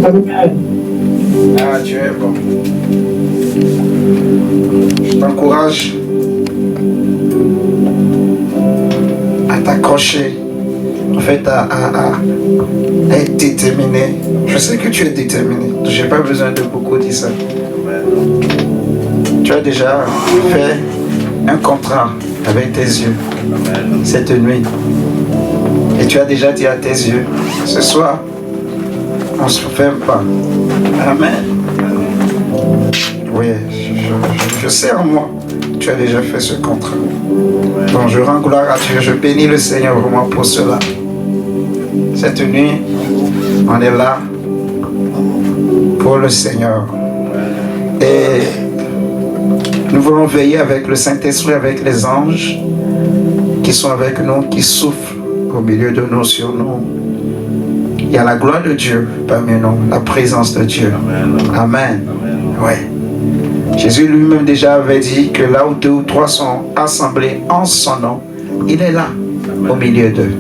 Ah, Dieu est bon. Je t'encourage à t'accrocher, en fait, à être déterminé. Je sais que tu es déterminé. Je n'ai pas besoin de beaucoup dire ça. Tu as déjà fait un contrat avec tes yeux cette nuit. Et tu as déjà dit à tes yeux, ce soir, on ne se ferme pas. Amen. Oui, je sais en moi, tu as déjà fait ce contrat. Donc je rends gloire à Dieu, je bénis le Seigneur vraiment pour cela. Cette nuit, on est là pour le Seigneur. Et nous voulons veiller avec le Saint-Esprit, avec les anges qui sont avec nous, qui soufflent au milieu de nous, sur nous. Il y a la gloire de Dieu parmi nous, la présence de Dieu. Amen. Oui. Jésus lui-même déjà avait dit que là où 2 ou 3 sont assemblés en son nom, il est là, au milieu d'eux.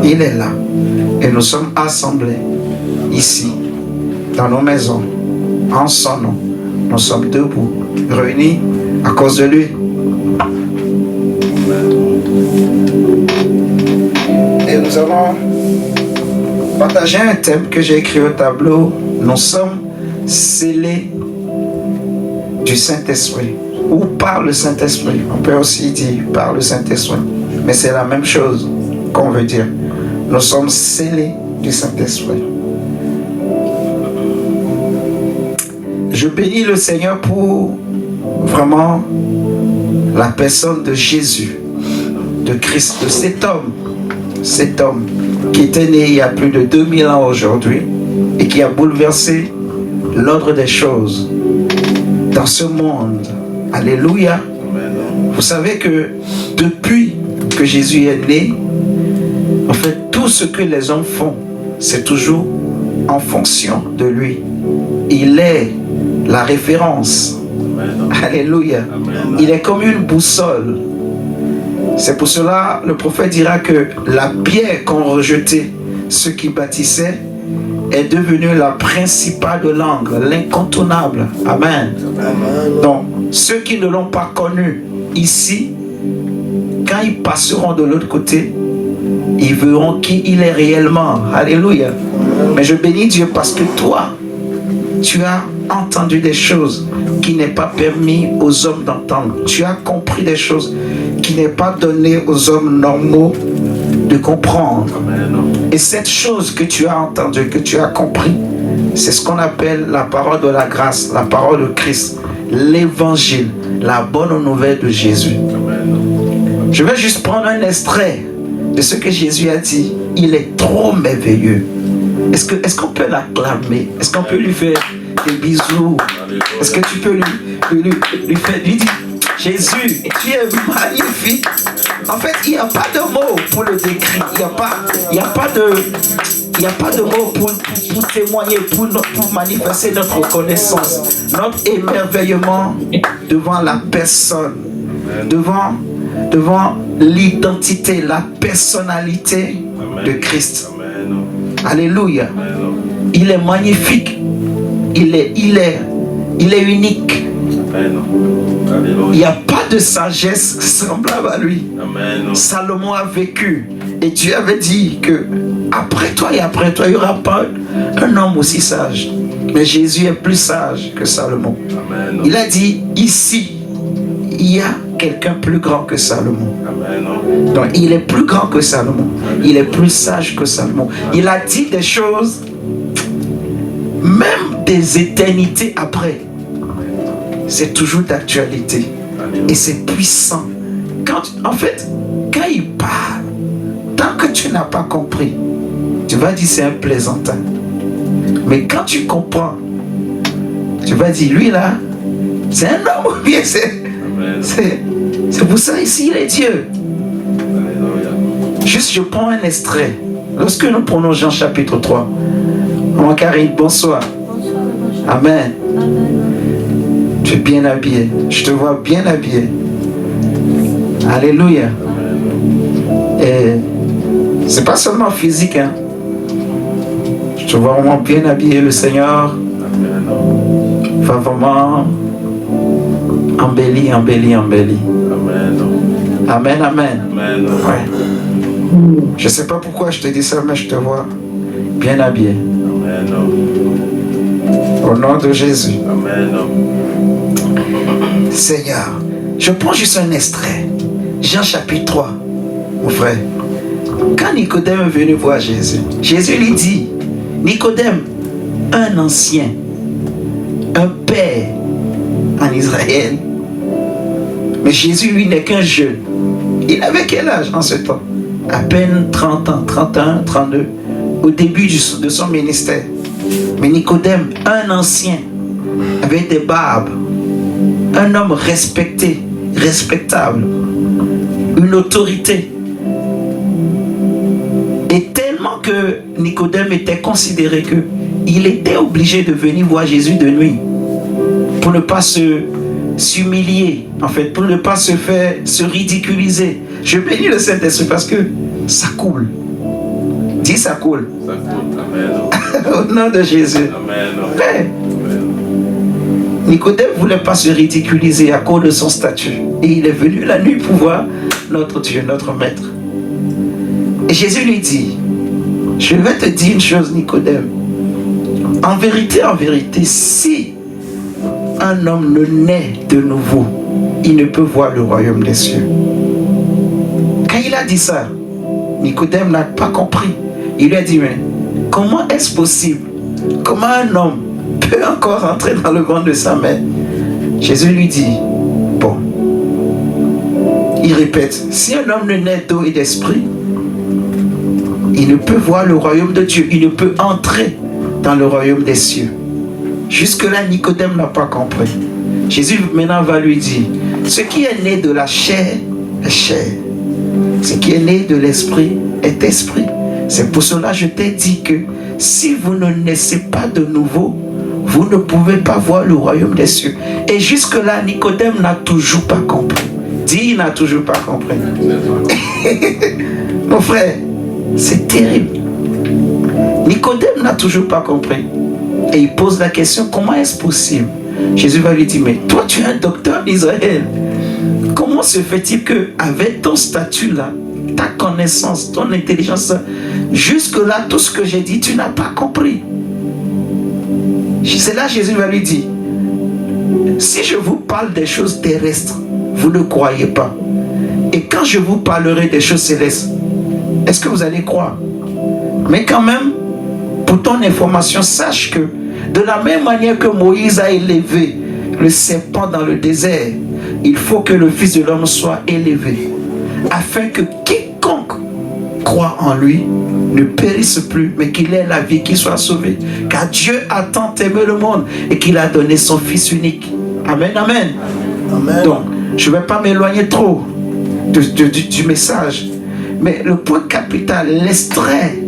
Il est là. Et nous sommes assemblés ici, dans nos maisons, en son nom. Nous sommes debout, réunis à cause de lui. Et nous allons partager un thème que j'ai écrit au tableau. Nous sommes scellés du Saint-Esprit, ou par le Saint-Esprit. On peut aussi dire par le Saint-Esprit, mais c'est la même chose qu'on veut dire. Nous sommes scellés du Saint-Esprit. Je bénis le Seigneur pour vraiment la personne de Jésus, de Christ, de cet homme qui était né il y a plus de 2000 ans aujourd'hui et qui a bouleversé l'ordre des choses dans ce monde. Alléluia. Vous savez que depuis que Jésus est né, en fait, tout ce que les hommes font, c'est toujours en fonction de lui. Il est la référence. Alléluia. Il est comme une boussole. C'est pour cela le prophète dira que la pierre qu'ont rejetée ceux qui bâtissaient est devenue la principale de l'angle, l'incontournable. Amen. Donc, ceux qui ne l'ont pas connu ici, quand ils passeront de l'autre côté, ils verront qui il est réellement. Alléluia. Mais je bénis Dieu parce que toi, tu as entendu des choses qui n'est pas permis aux hommes d'entendre. Tu as compris des choses qui n'est pas donné aux hommes normaux de comprendre. Et cette chose que tu as entendue, que tu as compris, c'est ce qu'on appelle la parole de la grâce, la parole de Christ, l'évangile, la bonne nouvelle de Jésus. Je vais juste prendre un extrait de ce que Jésus a dit. Il est trop merveilleux. Est-ce qu'on peut l'acclamer? Est-ce qu'on peut lui faire des bisous? Est-ce que tu peux lui faire, lui dire, Jésus, tu es magnifique. En fait, il n'y a pas de mots pour le décrire. Il n'y a pas de mots pour témoigner, pour manifester notre reconnaissance, notre émerveillement devant la personne, devant l'identité, la personnalité de Christ. Alléluia. Il est magnifique. Il est unique. Il n'y a pas de sagesse semblable à lui. Salomon a vécu et Dieu avait dit que après toi, il n'y aura pas un homme aussi sage. Mais Jésus est plus sage que Salomon. Il a dit ici, il y a quelqu'un plus grand que Salomon. Donc il est plus grand que Salomon. Il est plus sage que Salomon. Il a dit des choses même des éternités après. C'est toujours d'actualité. Et c'est puissant. En fait, quand il parle, tant que tu n'as pas compris, tu vas dire c'est un plaisantin. Mais quand tu comprends, tu vas dire lui là, c'est un homme ou bien c'est pour ça ici il est Dieu. Juste je prends un extrait. Lorsque nous prenons Jean chapitre 3, Maman Karine, bonsoir. Amen. Tu es bien habillé. Je te vois bien habillé. Alléluia. Et c'est pas seulement physique, hein. Je Je vois vraiment bien habillé le Seigneur. Va vraiment embelli. Amen. Ouais. Je ne sais pas pourquoi je te dis ça, mais je te vois bien habillé. Au nom de Jésus. Seigneur, je prends juste un extrait. Jean chapitre 3, mon frère. Quand Nicodème est venu voir Jésus, Jésus lui dit, Nicodème, un ancien, un père en Israël. Mais Jésus, lui, n'est qu'un jeune. Il avait quel âge en ce temps? À peine 30 ans, 31, 32, au début de son ministère. Mais Nicodème, un ancien, avec des barbes, un homme respecté, respectable, une autorité. Et tellement que Nicodème était considéré que il était obligé de venir voir Jésus de nuit pour ne pas s'humilier, en fait, pour ne pas se ridiculiser. Je bénis le Saint-Esprit parce que ça coule. Dis ça coule. Ça coule. Amen. Au nom de Jésus. Amen. Ouais. Nicodème ne voulait pas se ridiculiser à cause de son statut. Et il est venu la nuit pour voir notre Dieu, notre Maître. Et Jésus lui dit, je vais te dire une chose, Nicodème. En vérité, si un homme ne naît de nouveau, il ne peut voir le royaume des cieux. Quand il a dit ça, Nicodème n'a pas compris. Il lui a dit, mais comment est-ce possible? Comment un homme peut encore entrer dans le ventre de sa mère? Jésus lui dit, bon, il répète, si un homme ne naît d'eau et d'esprit, il ne peut voir le royaume de Dieu, il ne peut entrer dans le royaume des cieux. Jusque-là, Nicodème n'a pas compris. Jésus maintenant va lui dire, ce qui est né de la chair est chair. Ce qui est né de l'esprit est esprit. C'est pour cela que je t'ai dit que si vous ne naissez pas de nouveau, vous ne pouvez pas voir le royaume des cieux. Et jusque-là, Nicodème n'a toujours pas compris. Dis, il n'a toujours pas compris. Mon frère, c'est terrible. Nicodème n'a toujours pas compris. Et il pose la question, comment est-ce possible? Jésus va lui dire, mais toi tu es un docteur d'Israël. Comment se fait-il que avec ton statut là, ta connaissance, ton intelligence, jusque-là, tout ce que j'ai dit, tu n'as pas compris? C'est là que Jésus va lui dire, si je vous parle des choses terrestres, vous ne croyez pas. Et quand je vous parlerai des choses célestes, est-ce que vous allez croire? Mais quand même, pour ton information, sache que de la même manière que Moïse a élevé le serpent dans le désert, il faut que le Fils de l'homme soit élevé, afin que quiconque croit en lui ne périsse plus, mais qu'il ait la vie, qu'il soit sauvé. Car Dieu a tant aimé le monde et qu'il a donné son Fils unique. Amen, amen. Amen. Donc, je ne vais pas m'éloigner trop du message. Mais le point capital, l'extrait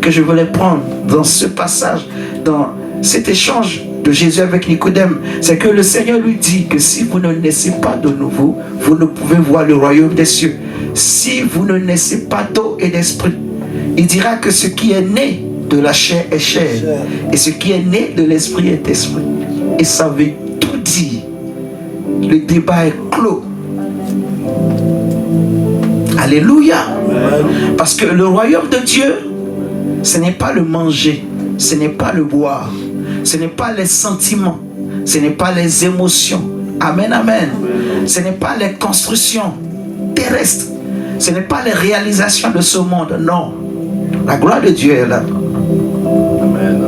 que je voulais prendre dans ce passage, dans cet échange de Jésus avec Nicodème, c'est que le Seigneur lui dit que si vous ne naissez pas de nouveau, vous ne pouvez voir le royaume des cieux. Si vous ne naissez pas d'eau et d'esprit, il dira que ce qui est né de la chair est chair, et ce qui est né de l'esprit est esprit. Et ça veut tout dire. Le débat est clos. Alléluia. Parce que le royaume de Dieu, ce n'est pas le manger, ce n'est pas le boire, ce n'est pas les sentiments, ce n'est pas les émotions. Amen, amen. Ce n'est pas les constructions terrestres, ce n'est pas les réalisations de ce monde, non. La gloire de Dieu est là. Amen.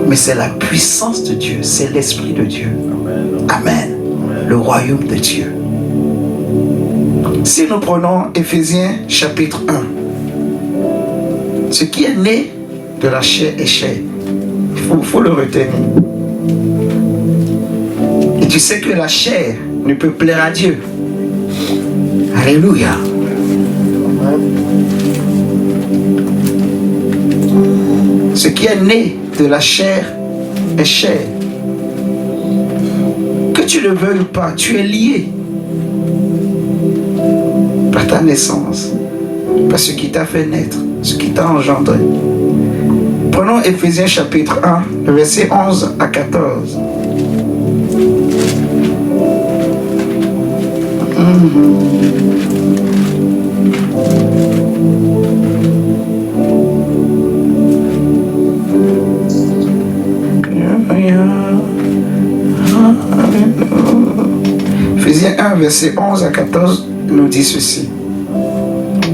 Mais c'est la puissance de Dieu, c'est l'Esprit de Dieu. Amen. Le royaume de Dieu. Si nous prenons Éphésiens chapitre 1, ce qui est né de la chair est chair. Il faut le retenir. Et tu sais que la chair ne peut plaire à Dieu. Alléluia. Ce qui est né de la chair est chair. Que tu le veuilles ou pas, tu es lié par ta naissance, par ce qui t'a fait naître, ce qui t'a engendré. Prenons Éphésiens chapitre 1, le verset 11 à 14. Éphésiens 1, verset 11 à 14 nous dit ceci.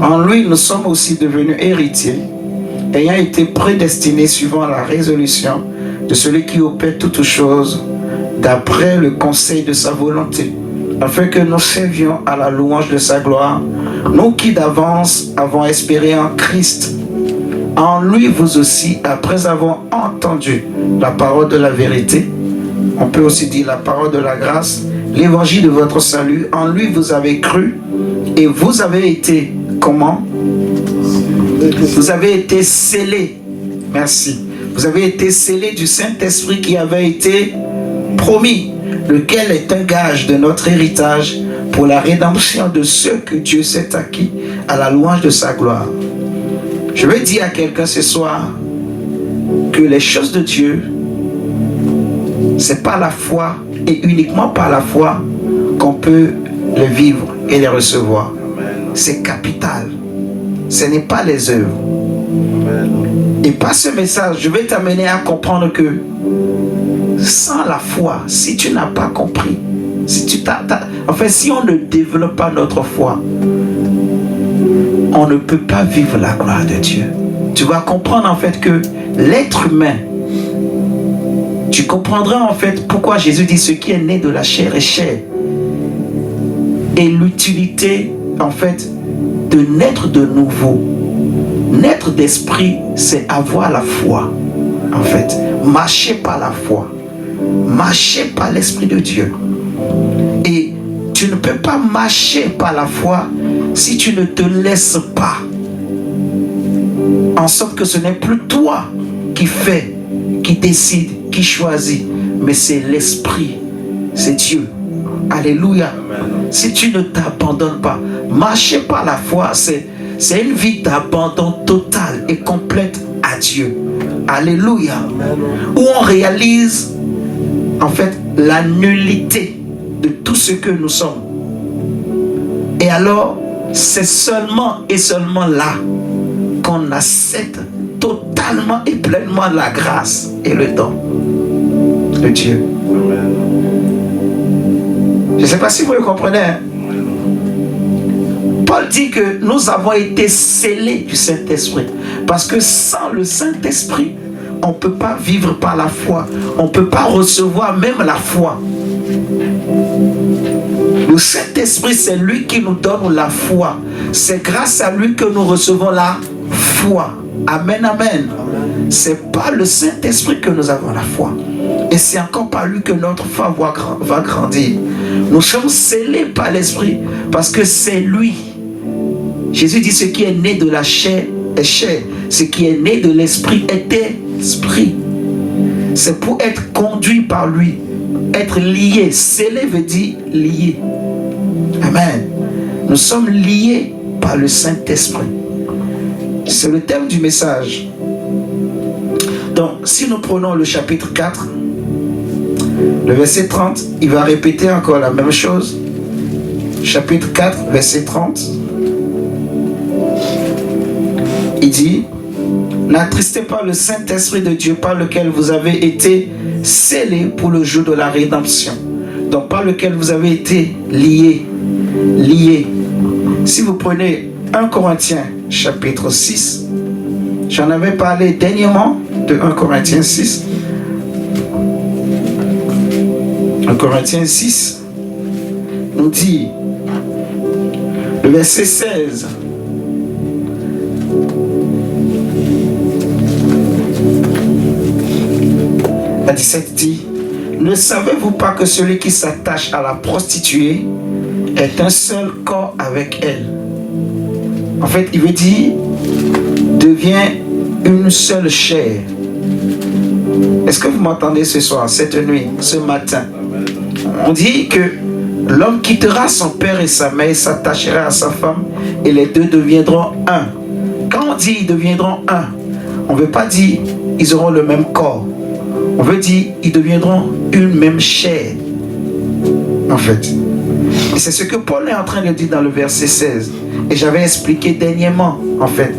En lui, nous sommes aussi devenus héritiers, ayant été prédestinés suivant la résolution de celui qui opère toutes choses d'après le conseil de sa volonté, afin que nous servions à la louange de sa gloire, nous qui d'avance avons espéré en Christ. En lui, vous aussi, après avoir entendu la parole de la vérité, on peut aussi dire la parole de la grâce, l'évangile de votre salut, en lui vous avez cru et vous avez été, comment? Vous avez été scellés, merci, vous avez été scellés du Saint-Esprit qui avait été promis, lequel est un gage de notre héritage pour la rédemption de ceux que Dieu s'est acquis à la louange de sa gloire. Je veux dire à quelqu'un ce soir que les choses de Dieu, c'est par la foi et uniquement par la foi qu'on peut les vivre et les recevoir. C'est capital. Ce n'est pas les œuvres. Et par ce message, je vais t'amener à comprendre que sans la foi, si tu n'as pas compris, si on ne développe pas notre foi, on ne peut pas vivre la gloire de Dieu. Tu vas comprendre en fait que l'être humain, tu comprendras en fait pourquoi Jésus dit ce qui est né de la chair est chair. Et l'utilité en fait de naître de nouveau, naître d'esprit, c'est avoir la foi. En fait, marcher par la foi, marcher par l'Esprit de Dieu. Et tu ne peux pas marcher par la foi si tu ne te laisses pas, en sorte que ce n'est plus toi qui fais, qui décide, qui choisit, mais c'est l'Esprit, c'est Dieu. Alléluia. Si tu ne t'abandonnes pas, marcher par la foi, c'est une vie d'abandon total et complète à Dieu. Alléluia. Où on réalise en fait la nullité de tout ce que nous sommes. Et alors, c'est seulement et seulement là qu'on accepte totalement et pleinement la grâce et le don de Dieu. Je ne sais pas si vous le comprenez. Paul dit que nous avons été scellés du Saint-Esprit. Parce que sans le Saint-Esprit, on ne peut pas vivre par la foi. On ne peut pas recevoir même la foi. Le Saint-Esprit, c'est lui qui nous donne la foi. C'est grâce à lui que nous recevons la foi. Amen, amen. C'est par le Saint-Esprit que nous avons la foi. Et c'est encore par lui que notre foi va grandir. Nous sommes scellés par l'Esprit parce que c'est lui. Jésus dit ce qui est né de la chair est chair. Ce qui est né de l'Esprit est esprit. C'est pour être conduit par lui. Être lié. Scellé veut dire lié. Amen. Nous sommes liés par le Saint-Esprit. C'est le thème du message. Donc, si nous prenons le chapitre 4, le verset 30, il va répéter encore la même chose. Chapitre 4, verset 30. Il dit: n'attristez pas le Saint-Esprit de Dieu par lequel vous avez été scellés pour le jour de la rédemption. Donc par lequel vous avez été liés. Si vous prenez 1 Corinthiens chapitre 6, j'en avais parlé dernièrement de 1 Corinthiens 6. 1 Corinthiens 6 nous dit, le verset 16, à 17 dit: ne savez-vous pas que celui qui s'attache à la prostituée est un seul corps avec elle? En fait, il veut dire devient une seule chair. Est-ce que vous m'entendez ce soir, cette nuit, ce matin? On dit que l'homme quittera son père et sa mère, s'attachera à sa femme et les deux deviendront un. Quand on dit ils deviendront un, On ne veut pas dire ils auront le même corps. On veut dire ils deviendront une même chair. En fait. Et c'est ce que Paul est en train de dire dans le verset 16. Et j'avais expliqué dernièrement, en fait.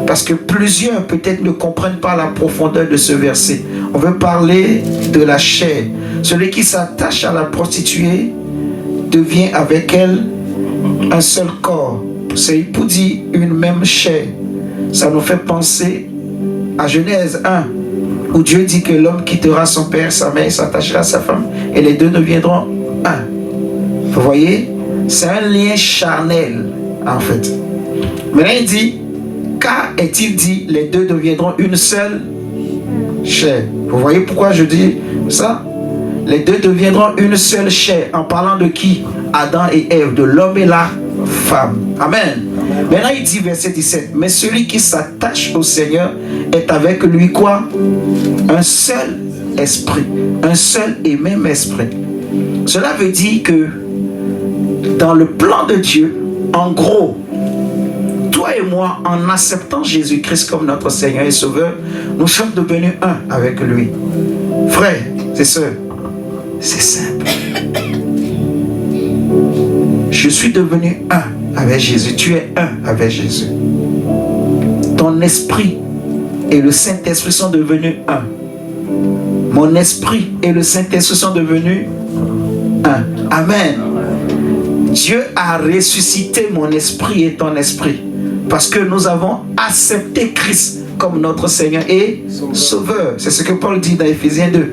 Parce que plusieurs peut-être ne comprennent pas la profondeur de ce verset. On veut parler de la chair. Celui qui s'attache à la prostituée devient avec elle un seul corps. C'est pour dire une même chair. Ça nous fait penser à Genèse 1, où Dieu dit que l'homme quittera son père, sa mère, s'attachera à sa femme, et les deux deviendront un. Vous voyez, c'est un lien charnel, en fait. Maintenant, il dit, car est-il dit, les deux deviendront une seule chair. Vous voyez pourquoi je dis ça? Les deux deviendront une seule chair, en parlant de qui? Adam et Ève, de l'homme et la femme. Amen. Maintenant, il dit, verset 17, mais celui qui s'attache au Seigneur est avec lui quoi? Un seul esprit. Un seul et même esprit. Cela veut dire que dans le plan de Dieu, en gros, toi et moi, en acceptant Jésus-Christ comme notre Seigneur et Sauveur, nous sommes devenus un avec lui. Frère, c'est sœur, c'est simple. Je suis devenu un avec Jésus. Tu es un avec Jésus. Ton esprit et le Saint-Esprit sont devenus un. Mon esprit et le Saint-Esprit sont devenus un. Amen. Dieu a ressuscité mon esprit et ton esprit parce que nous avons accepté Christ comme notre Seigneur et Sauveur. C'est ce que Paul dit dans Éphésiens 2.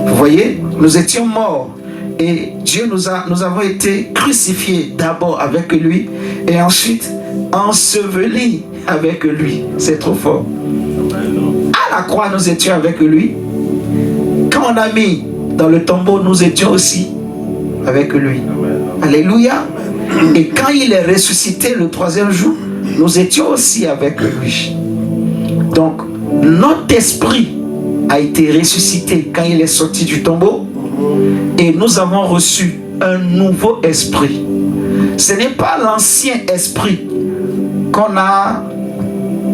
Vous voyez, nous étions morts et Dieu nous avons été crucifiés d'abord avec lui et ensuite ensevelis avec lui. C'est trop fort. À la croix, nous étions avec lui. Quand on a mis dans le tombeau, nous étions aussi avec lui. Alléluia. Et quand il est ressuscité le troisième jour, nous étions aussi avec lui. Donc, notre esprit a été ressuscité quand il est sorti du tombeau et nous avons reçu un nouveau esprit. Ce n'est pas l'ancien esprit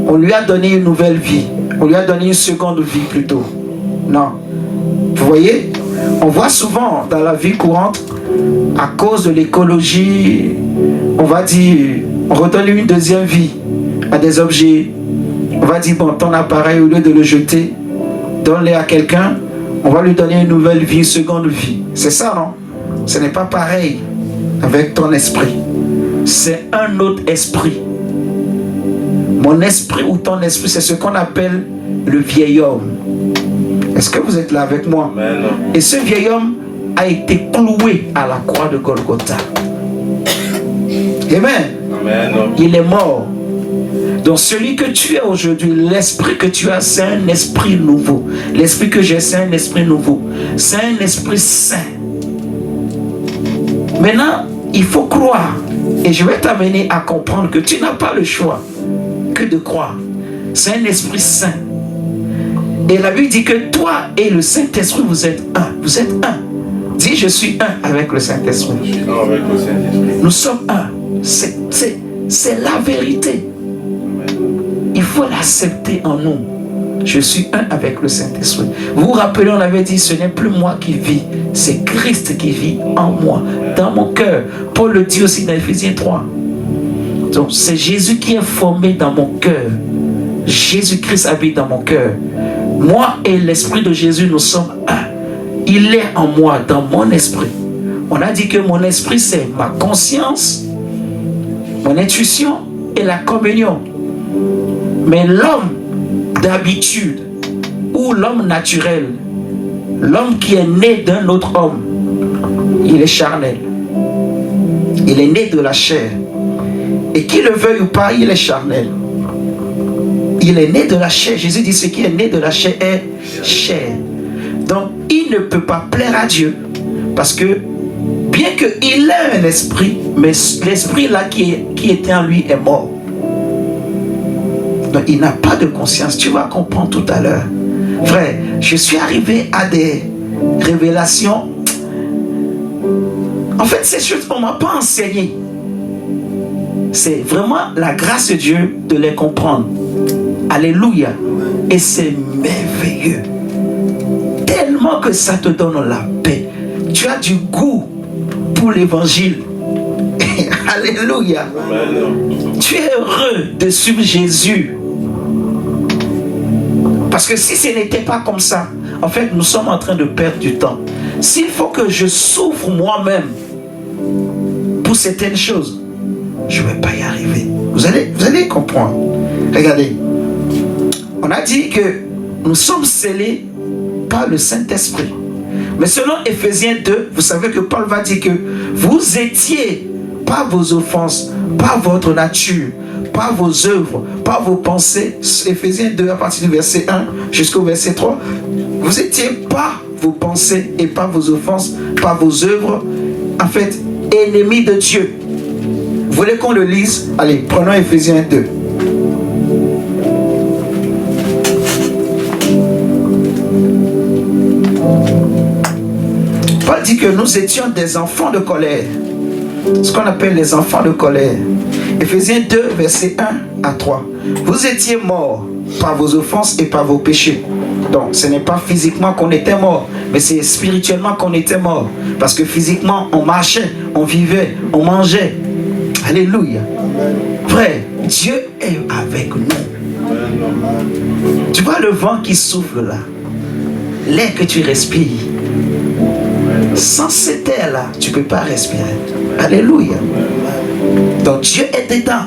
on lui a donné une nouvelle vie. On lui a donné une seconde vie plutôt. Non. Vous voyez, on voit souvent dans la vie courante, à cause de l'écologie, on va dire, on redonne une deuxième vie à des objets. On va dire, bon, ton appareil, au lieu de le jeter, donne-le à quelqu'un, on va lui donner une nouvelle vie, une seconde vie. C'est ça, non? Ce n'est pas pareil avec ton esprit. C'est un autre esprit. Mon esprit ou ton esprit, c'est ce qu'on appelle le vieil homme. Est-ce que vous êtes là avec moi? Amen. Et ce vieil homme a été cloué à la croix de Golgotha. Amen. Amen. Il est mort. Donc celui que tu es aujourd'hui, l'esprit que tu as, c'est un esprit nouveau. L'esprit que j'ai, c'est un esprit nouveau. C'est un esprit saint. Maintenant, il faut croire. Et je vais t'amener à comprendre que tu n'as pas le choix que de croire. C'est un esprit saint. Et la Bible dit que toi et le Saint-Esprit, vous êtes un. Vous êtes un. Dis, je suis un avec le Saint-Esprit. Je suis un avec le Saint-Esprit. Nous sommes un. C'est la vérité. Il faut l'accepter en nous. Je suis un avec le Saint-Esprit. Vous vous rappelez, on avait dit, ce n'est plus moi qui vis, c'est Christ qui vit en moi, dans mon cœur. Paul le dit aussi dans Éphésiens 3. Donc c'est Jésus qui est formé dans mon cœur. Jésus-Christ habite dans mon cœur. Moi et l'esprit de Jésus, nous sommes un. Il est en moi, dans mon esprit. On a dit que mon esprit, c'est ma conscience, mon intuition et la communion. Mais l'homme d'habitude, ou l'homme naturel, l'homme qui est né d'un autre homme, il est charnel. Il est né de la chair. Et qu'il le veuille ou pas, il est charnel. Il est né de la chair. Jésus dit, ce qui est né de la chair est chair. Donc, il ne peut pas plaire à Dieu. Parce que, bien qu'il ait un esprit, mais l'esprit là qui était en lui est mort. Donc, il n'a pas de conscience. Tu vas comprendre tout à l'heure. Frère, je suis arrivé à des révélations. En fait, ces choses, on ne m'a pas enseigné. C'est vraiment la grâce de Dieu de les comprendre. Alléluia. Et c'est merveilleux. Tellement que ça te donne la paix. Tu as du goût pour l'évangile. Alléluia. Tu es heureux de suivre Jésus. Parce que si ce n'était pas comme ça, en fait, nous sommes en train de perdre du temps. S'il faut que je souffre moi-même pour certaines choses, je ne vais pas y arriver. Vous allez comprendre. Regardez. On a dit que nous sommes scellés par le Saint-Esprit. Mais selon Éphésiens 2, vous savez que Paul va dire que vous étiez par vos offenses, par votre nature, par vos œuvres, par vos pensées. Éphésiens 2 à partir du verset 1 jusqu'au verset 3. Vous étiez par vos pensées et par vos offenses, par vos œuvres, en fait, ennemis de Dieu. Vous voulez qu'on le lise? Allez, prenons Éphésiens 2. Paul dit que nous étions des enfants de colère. Ce qu'on appelle les enfants de colère. Éphésiens 2, versets 1 à 3. Vous étiez morts par vos offenses et par vos péchés. Donc, ce n'est pas physiquement qu'on était mort, mais c'est spirituellement qu'on était mort. Parce que physiquement, on marchait, on vivait, on mangeait. Alléluia. Frère, Dieu est avec nous. Tu vois le vent qui souffle là, l'air que tu respires. Sans cet air-là, tu ne peux pas respirer. Alléluia. Donc Dieu est dedans.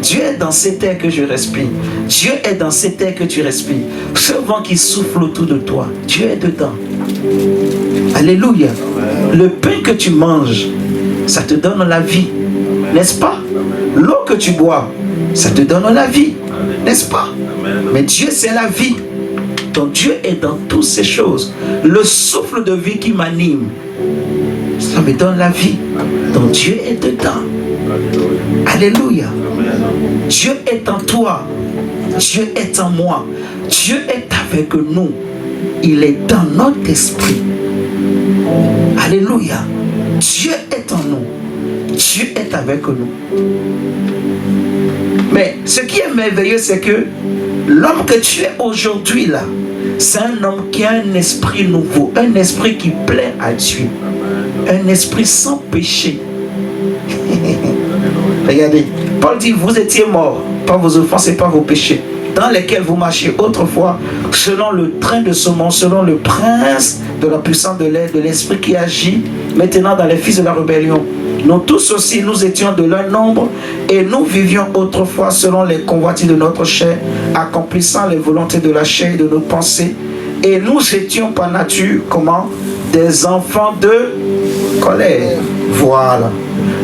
Dieu est dans cet air que je respire. Dieu est dans cet air que tu respires. Ce vent qui souffle autour de toi, Dieu est dedans. Alléluia. Le pain que tu manges, ça te donne la vie. N'est-ce pas? L'eau que tu bois, ça te donne la vie. N'est-ce pas? Mais Dieu, c'est la vie. Donc Dieu est dans toutes ces choses. Le souffle de vie qui m'anime, ça me donne la vie. Donc Dieu est dedans. Alléluia. Dieu est en toi. Dieu est en moi. Dieu est avec nous. Il est dans notre esprit. Alléluia. Dieu est en nous. Dieu est avec nous. Mais ce qui est merveilleux, c'est que l'homme que tu es aujourd'hui là, c'est un homme qui a un esprit nouveau, un esprit qui plaît à Dieu, un esprit sans péché. Regardez, Paul dit, vous étiez morts par vos offenses et par vos péchés, dans lesquels vous marchiez autrefois, selon le train de ce monde, selon le prince de la puissance de l'air, de l'esprit qui agit maintenant dans les fils de la rébellion. Nous tous aussi, nous étions de leur nombre et nous vivions autrefois selon les convoitises de notre chair, accomplissant les volontés de la chair et de nos pensées. Et nous étions par nature, comment? Des enfants de colère. Voilà.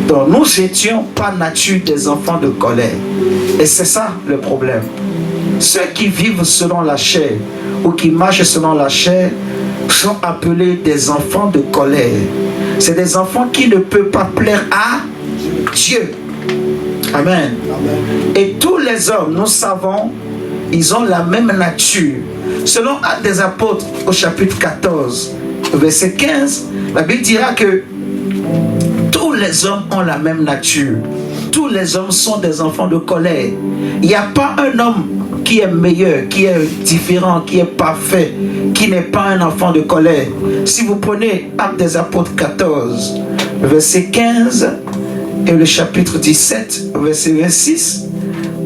Donc nous étions par nature des enfants de colère. Et c'est ça le problème. Ceux qui vivent selon la chair ou qui marchent selon la chair sont appelés des enfants de colère. C'est des enfants qui ne peuvent pas plaire à Dieu. Amen. Et tous les hommes, nous savons, ils ont la même nature. Selon Actes des Apôtres, au chapitre 14, verset 15, la Bible dira que tous les hommes ont la même nature. Tous les hommes sont des enfants de colère. Il n'y a pas un homme qui est meilleur, qui est différent, qui est parfait, qui n'est pas un enfant de colère. Si vous prenez Actes des Apôtres 14, verset 15 et le chapitre 17, verset 26,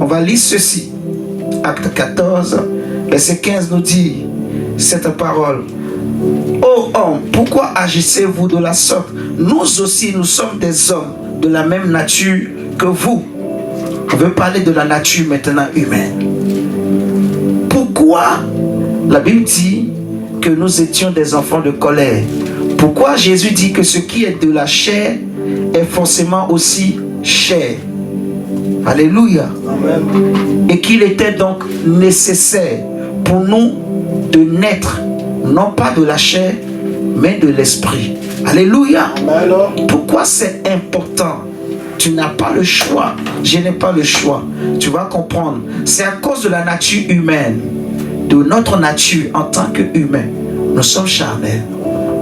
on va lire ceci. Acte 14, verset 15 nous dit cette parole. Ô homme, pourquoi agissez-vous de la sorte? Nous aussi, nous sommes des hommes de la même nature que vous. On veut parler de la nature maintenant humaine. Pourquoi la Bible dit que nous étions des enfants de colère? Pourquoi Jésus dit que ce qui est de la chair est forcément aussi chair? Alléluia. Amen. Et qu'il était donc nécessaire pour nous de naître, non pas de la chair, mais de l'esprit. Alléluia. Amen. Pourquoi c'est important? Tu n'as pas le choix. Je n'ai pas le choix. Tu vas comprendre. C'est à cause de la nature humaine, de notre nature en tant qu'humain. Nous sommes charnels.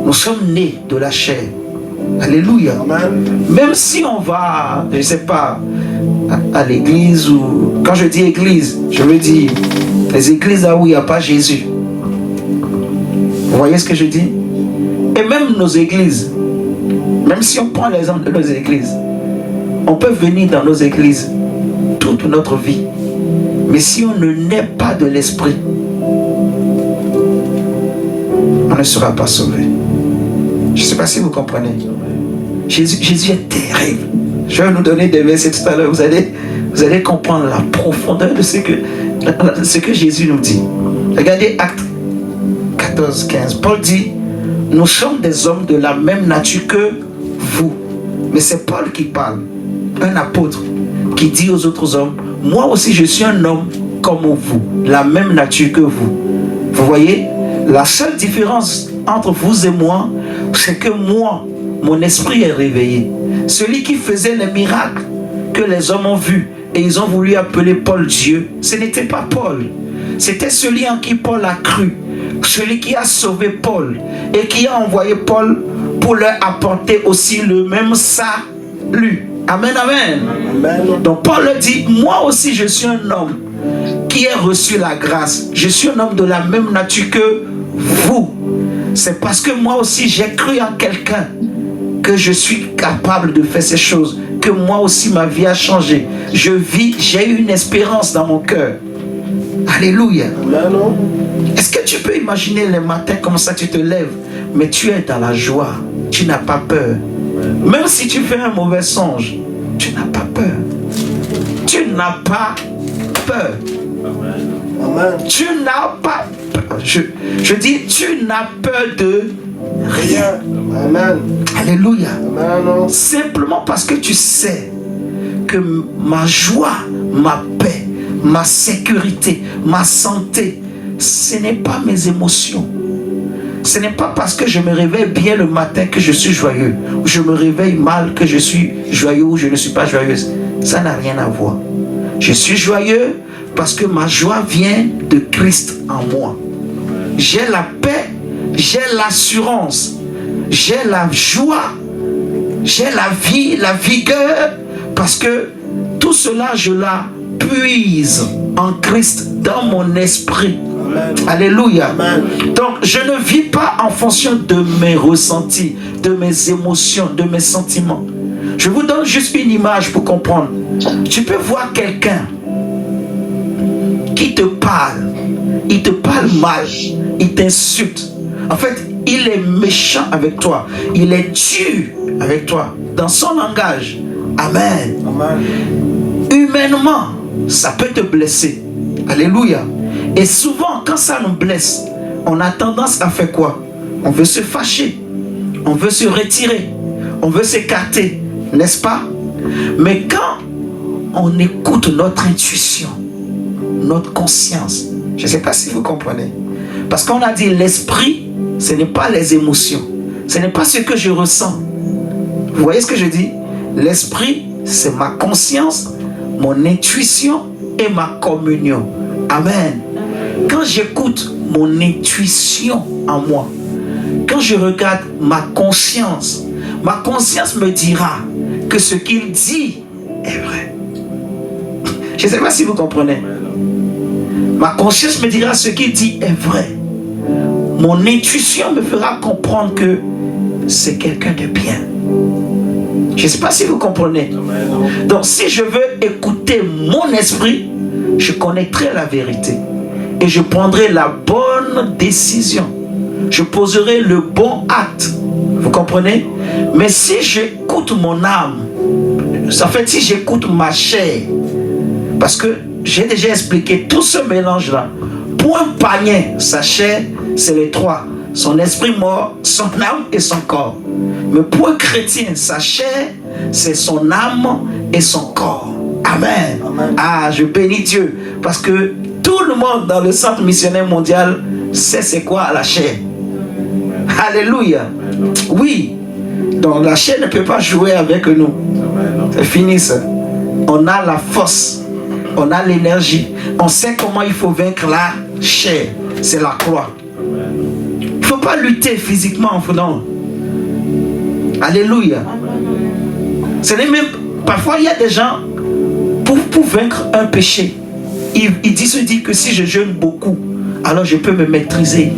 Nous sommes nés de la chair. Alléluia. Amen. Même si on va, je ne sais pas, à l'église, ou quand je dis église, je veux dire les églises là où il n'y a pas Jésus. Vous voyez ce que je dis? Et même nos églises, même si on prend l'exemple de nos églises, on peut venir dans nos églises toute notre vie, mais si on ne naît pas de l'esprit, on ne sera pas sauvé. Je ne sais pas si vous comprenez. Jésus est terrible. Je vais nous donner des versets tout à l'heure. Vous allez comprendre la profondeur de ce que Jésus nous dit. Regardez Actes 14, 15. Paul dit, nous sommes des hommes de la même nature que vous. Mais c'est Paul qui parle, un apôtre, qui dit aux autres hommes, moi aussi je suis un homme comme vous, la même nature que vous. Vous voyez, la seule différence entre vous et moi, c'est que moi, mon esprit est réveillé. Celui qui faisait les miracles que les hommes ont vus et ils ont voulu appeler Paul Dieu, ce n'était pas Paul. C'était celui en qui Paul a cru. Celui qui a sauvé Paul et qui a envoyé Paul pour leur apporter aussi le même salut. Amen, amen. Amen. Donc Paul dit, moi aussi je suis un homme qui a reçu la grâce. Je suis un homme de la même nature que vous. C'est parce que moi aussi j'ai cru en quelqu'un que je suis capable de faire ces choses, que moi aussi ma vie a changé. Je vis, j'ai une espérance dans mon cœur. Alléluia. Est-ce que tu peux imaginer les matins comme ça, tu te lèves, mais tu es dans la joie, tu n'as pas peur. Même si tu fais un mauvais songe, tu n'as pas peur. Tu n'as pas peur. Amen. Tu n'as pas peur. Je dis, tu n'as peur de rien. Amen. Alléluia. Amen. Simplement parce que tu sais que ma joie, ma paix, ma sécurité, ma santé, ce n'est pas mes émotions. Ce n'est pas parce que je me réveille bien le matin que je suis joyeux, ou je me réveille mal que je suis joyeux ou je ne suis pas joyeuse. Ça n'a rien à voir. Je suis joyeux parce que ma joie vient de Christ en moi. J'ai la paix, j'ai l'assurance, j'ai la joie, j'ai la vie, la vigueur, parce que tout cela, je la puise en Christ dans mon esprit. Amen. Alléluia. Amen. Donc je ne vis pas en fonction de mes ressentis, de mes émotions, de mes sentiments. Je vous donne juste une image pour comprendre. Tu peux voir quelqu'un qui te parle, il te parle mal, il t'insulte. En fait, il est méchant avec toi, il est dur avec toi dans son langage. Amen. Amen. Humainement, ça peut te blesser. Alléluia. Et souvent, quand ça nous blesse, on a tendance à faire quoi? On veut se fâcher, on veut se retirer, on veut s'écarter, n'est-ce pas? Mais quand on écoute notre intuition, notre conscience, je ne sais pas si vous comprenez, parce qu'on a dit l'esprit, ce n'est pas les émotions, ce n'est pas ce que je ressens. Vous voyez ce que je dis? L'esprit, c'est ma conscience, mon intuition et ma communion. Amen. Quand j'écoute mon intuition en moi, quand je regarde ma conscience me dira que ce qu'il dit est vrai. Je ne sais pas si vous comprenez. Ma conscience me dira ce qu'il dit est vrai. Mon intuition me fera comprendre que c'est quelqu'un de bien. Je ne sais pas si vous comprenez. Donc si je veux écouter mon esprit, je connaîtrai la vérité. Et je prendrai la bonne décision. Je poserai le bon acte. Vous comprenez? Mais si j'écoute mon âme, en fait si j'écoute ma chair, parce que j'ai déjà expliqué tout ce mélange-là. Pour un païen, sa chair, c'est les trois. Son esprit mort, son âme et son corps. Mais pour un chrétien, sa chair, c'est son âme et son corps. Amen. Amen. Ah, je bénis Dieu. Parce que tout le monde dans le centre missionnaire mondial sait c'est quoi la chair. Alléluia. Oui. Donc la chair ne peut pas jouer avec nous. C'est fini ça. On a la force. On a l'énergie. On sait comment il faut vaincre la chair. C'est la croix. Il ne faut pas lutter physiquement. Non. Alléluia. Ce n'est même... Parfois il y a des gens... pour vaincre un péché, il se dit que si je jeûne beaucoup, alors je peux me maîtriser.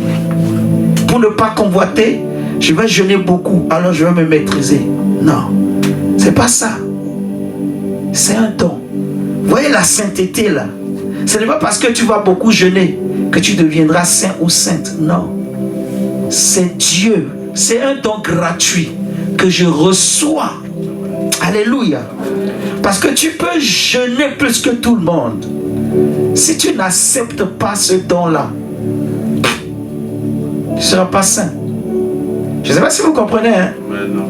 Pour ne pas convoiter, je vais jeûner beaucoup, alors je vais me maîtriser. Non, c'est pas ça. C'est un don. Vous voyez la sainteté là? Ce n'est pas parce que tu vas beaucoup jeûner que tu deviendras saint ou sainte. Non. C'est Dieu. C'est un don gratuit que je reçois. Alléluia. Parce que tu peux jeûner plus que tout le monde. Si tu n'acceptes pas ce don-là, tu ne seras pas saint. Je ne sais pas si vous comprenez. Hein?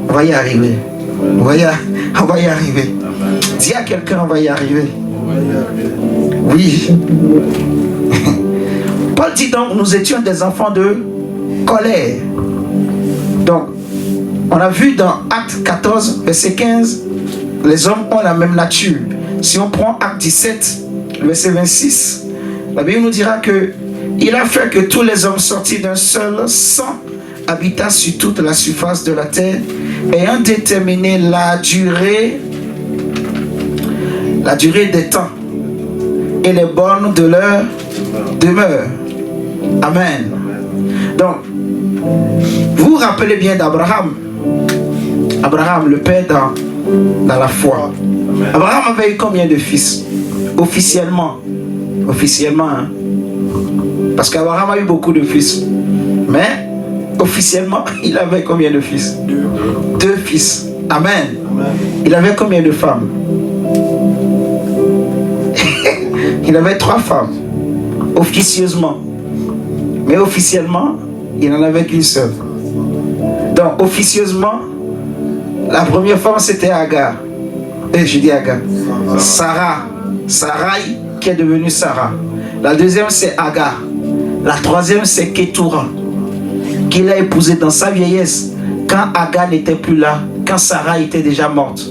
On va y arriver. On va y arriver. Dis à quelqu'un, on va y arriver. Oui. Paul dit donc, nous étions des enfants de colère. Donc, on a vu dans Acte 14, verset 15, les hommes ont la même nature. Si on prend Acte 17, verset 26, la Bible nous dira que il a fait que tous les hommes sortis d'un seul sang habitassent sur toute la surface de la terre, ayant déterminé la durée des temps et les bornes de leur demeure. Amen. Donc, vous vous rappelez bien d'Abraham. Abraham, le père dans la foi. Abraham avait eu combien de fils? Officiellement. Officiellement, hein? Parce qu'Abraham a eu beaucoup de fils. Mais, officiellement, il avait combien de fils? Deux fils. Amen. Il avait combien de femmes? Il avait 3 femmes. Officieusement. Mais officiellement, il n'en avait qu'une seule. Donc, officieusement, la première femme, c'était Agar. Je dis Agar. Sarah. Sarai, qui est devenue Sarah. La deuxième, c'est Agar. La troisième, c'est Ketura, qu'il a épousée dans sa vieillesse, quand Agar n'était plus là, quand Sarah était déjà morte.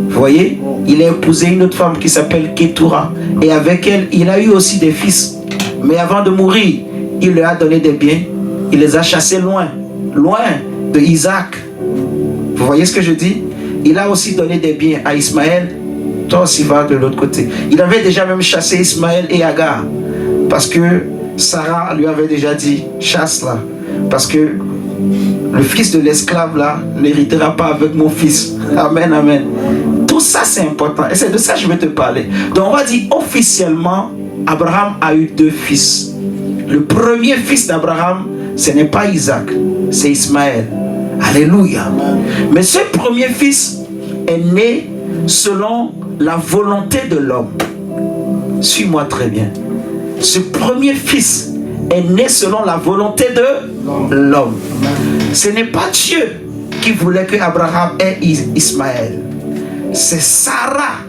Vous voyez, il a épousé une autre femme qui s'appelle Ketura. Et avec elle, il a eu aussi des fils. Mais avant de mourir, il leur a donné des biens. Il les a chassés loin de Isaac. Vous voyez ce que je dis? Il a aussi donné des biens à Ismaël. Toi aussi va de l'autre côté. Il avait déjà même chassé Ismaël et Agar. Parce que Sarah lui avait déjà dit, chasse-la. Parce que le fils de l'esclave là n'héritera pas avec mon fils. Amen, amen. Tout ça c'est important. Et c'est de ça que je vais te parler. Donc on va dire officiellement, Abraham a eu 2 fils. Le premier fils d'Abraham, ce n'est pas Isaac, c'est Ismaël. Alléluia. Mais ce premier fils est né selon la volonté de l'homme. Suis-moi très bien. Ce premier fils est né selon la volonté de l'homme. Ce n'est pas Dieu qui voulait que Abraham ait Ismaël. C'est Sarah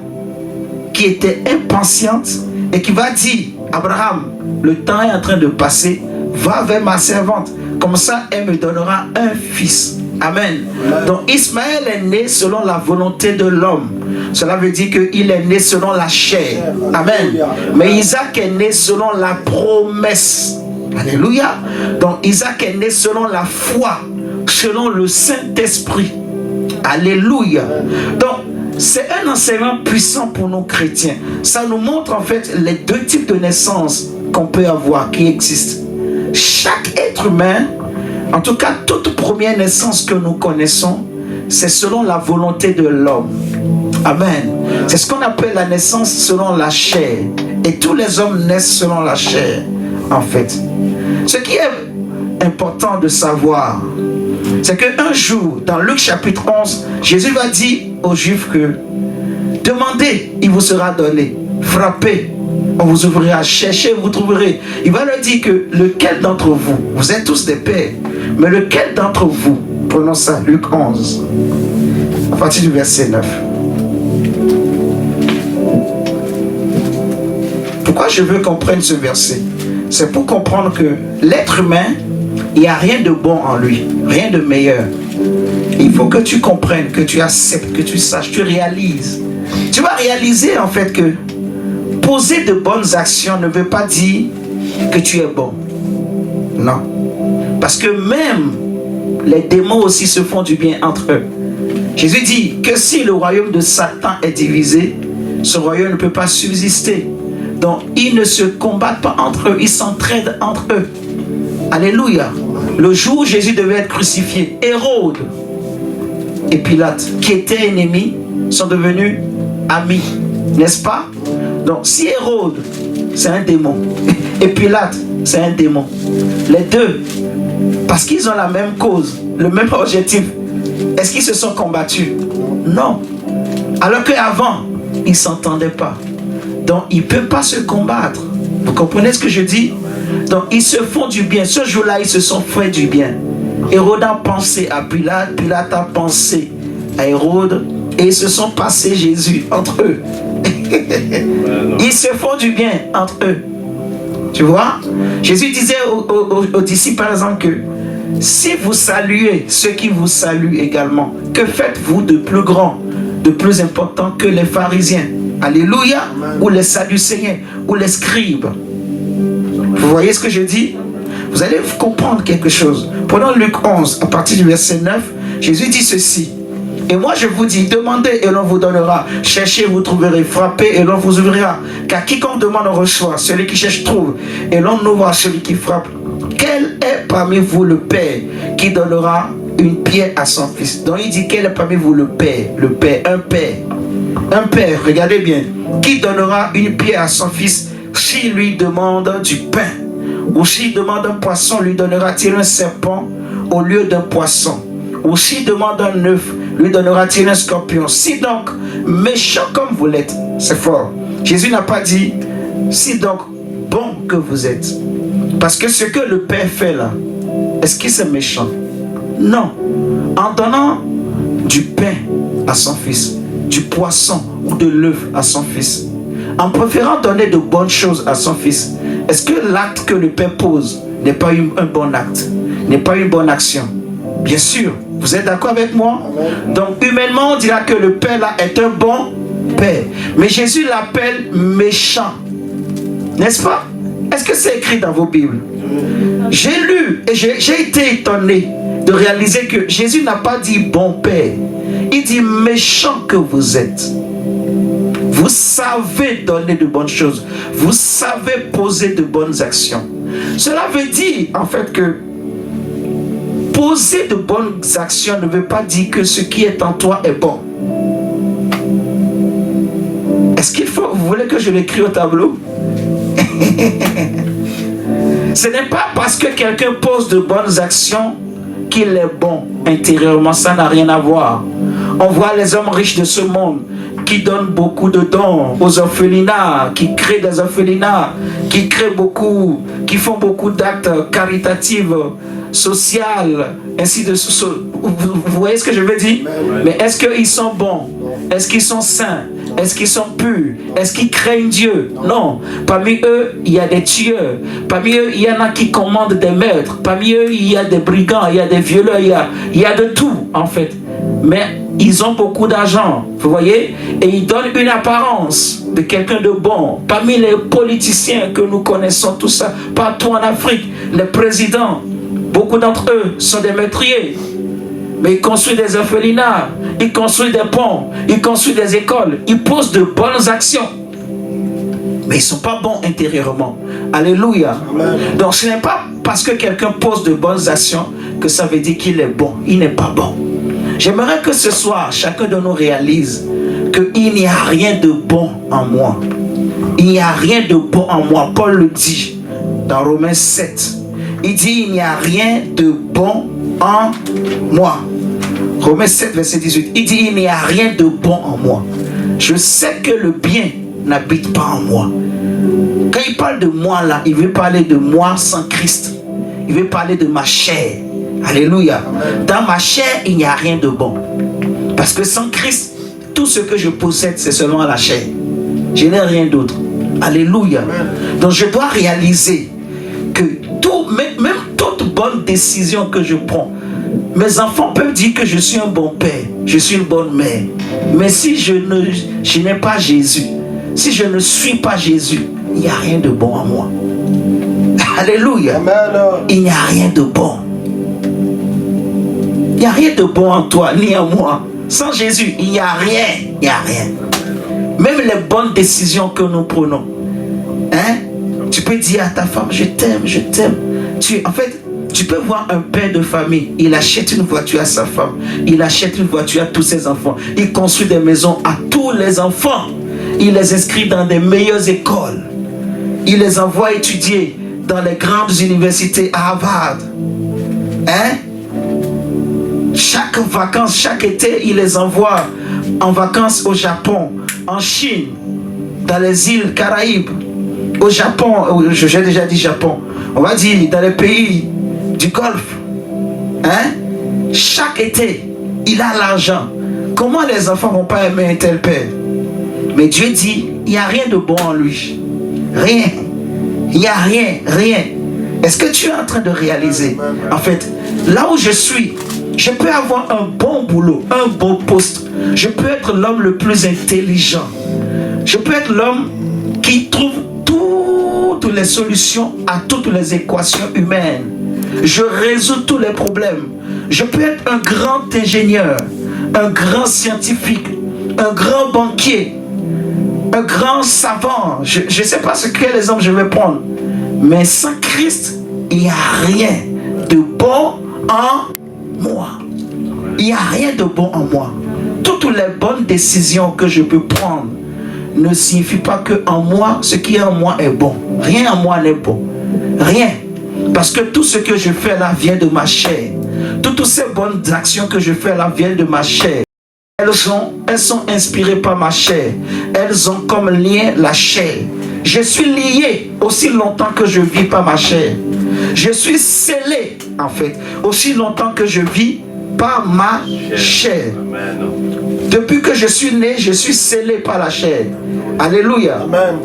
qui était impatiente et qui va dire, Abraham, le temps est en train de passer, va vers ma servante, comme ça elle me donnera un fils. Amen. Donc Ismaël est né selon la volonté de l'homme. Cela veut dire qu'il est né selon la chair. Amen. Mais Isaac est né selon la promesse. Alléluia. Donc Isaac est né selon la foi, selon le Saint-Esprit. Alléluia. Donc c'est un enseignement puissant pour nous chrétiens. Ça nous montre en fait les 2 types de naissance qu'on peut avoir, qui existent. Chaque être humain, en tout cas toute première naissance que nous connaissons, c'est selon la volonté de l'homme. Amen. C'est ce qu'on appelle la naissance selon la chair. Et tous les hommes naissent selon la chair, en fait. Ce qui est important de savoir, c'est qu'un jour, dans Luc chapitre 11, Jésus va dire aux Juifs que demandez, il vous sera donné. Frappez, on vous ouvrira. Cherchez, vous trouverez. Il va leur dire que lequel d'entre vous, vous êtes tous des pères, mais lequel d'entre vous, prenons ça, Luc 11, à partir du verset 9. Pourquoi je veux qu'on prenne ce verset? C'est pour comprendre que l'être humain, il n'y a rien de bon en lui, rien de meilleur. Il faut que tu comprennes, que tu acceptes, que tu saches, tu réalises. Tu vas réaliser en fait que poser de bonnes actions ne veut pas dire que tu es bon. Non. Parce que même les démons aussi se font du bien entre eux. Jésus dit que si le royaume de Satan est divisé, ce royaume ne peut pas subsister. Donc, ils ne se combattent pas entre eux, ils s'entraident entre eux. Alléluia. Le jour où Jésus devait être crucifié, Hérode et Pilate, qui étaient ennemis, sont devenus amis. N'est-ce pas? Donc, si Hérode, c'est un démon, et Pilate, c'est un démon, les deux, parce qu'ils ont la même cause, le même objectif, est-ce qu'ils se sont combattus? Non. Alors qu'avant, ils ne s'entendaient pas. Donc, ils ne peuvent pas se combattre. Vous comprenez ce que je dis? Donc, ils se font du bien. Ce jour-là, ils se sont fait du bien. Hérode a pensé à Pilate, Pilate a pensé à Hérode, et ils se sont passés Jésus entre eux. Ils se font du bien entre eux. Tu vois? Jésus disait aux disciples, par exemple, que si vous saluez ceux qui vous saluent également, que faites-vous de plus grand, de plus important que les pharisiens? Alléluia. Ou les sadducéens, ou les scribes. Vous voyez ce que je dis? Vous allez comprendre quelque chose. Pendant Luc 11, à partir du verset 9, Jésus dit ceci. Et moi je vous dis, demandez et l'on vous donnera. Cherchez, vous trouverez. Frappez et l'on vous ouvrira. Car quiconque demande reçoit. Celui qui cherche trouve. Et l'on ouvre à celui qui frappe. Quel est parmi vous le Père qui donnera une pierre à son fils? Donc il dit, quel est parmi vous le Père? Le Père, un Père. Un Père, regardez bien. Qui donnera une pierre à son fils s'il lui demande du pain? Ou s'il demande un poisson, lui donnera-t-il un serpent au lieu d'un poisson? Ou s'il demande un œuf, lui donnera-t-il un scorpion? Si donc, méchant comme vous l'êtes, c'est fort. Jésus n'a pas dit, si donc, bon que vous êtes. Parce que ce que le Père fait là, est-ce qu'il est méchant? Non. En donnant du pain à son fils, du poisson ou de l'œuf à son fils, en préférant donner de bonnes choses à son fils, est-ce que l'acte que le Père pose n'est pas un bon acte, n'est pas une bonne action? Bien sûr, vous êtes d'accord avec moi? Donc humainement on dira que le Père là est un bon Père, mais Jésus l'appelle méchant, n'est-ce pas? Est-ce que c'est écrit dans vos Bibles? J'ai lu et j'ai été étonné de réaliser que Jésus n'a pas dit bon Père, il dit méchant que vous êtes. Vous savez donner de bonnes choses. Vous savez poser de bonnes actions. Cela veut dire en fait que poser de bonnes actions ne veut pas dire que ce qui est en toi est bon. Est-ce qu'il faut, vous voulez que je l'écris au tableau? Ce n'est pas parce que quelqu'un pose de bonnes actions qu'il est bon intérieurement. Ça n'a rien à voir. On voit les hommes riches de ce monde qui donnent beaucoup de dons aux orphelinats, qui créent des orphelinats, qui créent beaucoup, qui font beaucoup d'actes caritatifs, sociaux, ainsi de suite. Vous voyez ce que je veux dire? Mais est-ce qu'ils sont bons? Est-ce qu'ils sont saints? Est-ce qu'ils sont purs? Est-ce qu'ils craignent Dieu? Non. Parmi eux, il y a des tueurs. Parmi eux, il y en a qui commandent des meurtres. Parmi eux, il y a des brigands, il y a des violeurs, il y a de tout en fait. Mais ils ont beaucoup d'argent, vous voyez, et ils donnent une apparence de quelqu'un de bon. Parmi les politiciens que nous connaissons, tout ça, partout en Afrique, les présidents, beaucoup d'entre eux sont des meurtriers. Mais ils construisent des orphelinats, ils construisent des ponts, ils construisent des écoles, ils posent de bonnes actions. Mais ils ne sont pas bons intérieurement. Alléluia. Amen. Donc ce n'est pas parce que quelqu'un pose de bonnes actions que ça veut dire qu'il est bon. Il n'est pas bon. J'aimerais que ce soir, chacun de nous réalise qu'il n'y a rien de bon en moi. Il n'y a rien de bon en moi. Paul le dit dans Romains 7. Il dit il n'y a rien de bon en moi. Romains 7, verset 18. Il dit il n'y a rien de bon en moi. Je sais que le bien n'habite pas en moi. Quand il parle de moi là, il veut parler de moi sans Christ. Il veut parler de ma chair. Alléluia. Dans ma chair, il n'y a rien de bon. Parce que sans Christ, tout ce que je possède, c'est seulement la chair. Je n'ai rien d'autre. Alléluia. Donc je dois réaliser que même toute bonne décision que je prends, mes enfants peuvent dire que je suis un bon père, je suis une bonne mère. Mais si je n'ai pas Jésus, si je ne suis pas Jésus, il n'y a rien de bon en moi. Alléluia. Amen. Il n'y a rien de bon. Il n'y a rien de bon en toi, ni en moi. Sans Jésus, il n'y a rien. Il n'y a rien. Même les bonnes décisions que nous prenons. Hein? Tu peux dire à ta femme, je t'aime, je t'aime. En fait, tu peux voir un père de famille, il achète une voiture à sa femme, il achète une voiture à tous ses enfants, il construit des maisons à tous les enfants, il les inscrit dans des meilleures écoles, il les envoie étudier dans les grandes universités à Harvard. Hein? Chaque vacances, chaque été, il les envoie en vacances au Japon, en Chine, dans les îles Caraïbes, au Japon, j'ai déjà dit Japon, on va dire dans les pays du Golfe. Hein? Chaque été, il a l'argent. Comment les enfants ne vont pas aimer un tel père? Mais Dieu dit, il n'y a rien de bon en lui. Rien. Il n'y a rien, rien. Est-ce que tu es en train de réaliser? En fait, là où je suis, je peux avoir un bon boulot, un bon poste. Je peux être l'homme le plus intelligent. Je peux être l'homme qui trouve toutes les solutions à toutes les équations humaines. Je résous tous les problèmes. Je peux être un grand ingénieur, un grand scientifique, un grand banquier, un grand savant. Je ne sais pas ce que les hommes je vais prendre. Mais sans Christ, il n'y a rien de bon en moi. Il n'y a rien de bon en moi. Toutes les bonnes décisions que je peux prendre ne signifient pas que en moi, ce qui est en moi est bon. Rien en moi n'est bon. Rien. Parce que tout ce que je fais là vient de ma chair. Toutes ces bonnes actions que je fais là viennent de ma chair. Elles sont inspirées par ma chair. Elles ont comme lien la chair. Je suis lié aussi longtemps que je vis par ma chair. Je suis scellé, en fait, aussi longtemps que je vis par ma chair. Depuis que je suis né, je suis scellé par la chair. Alléluia. Amen.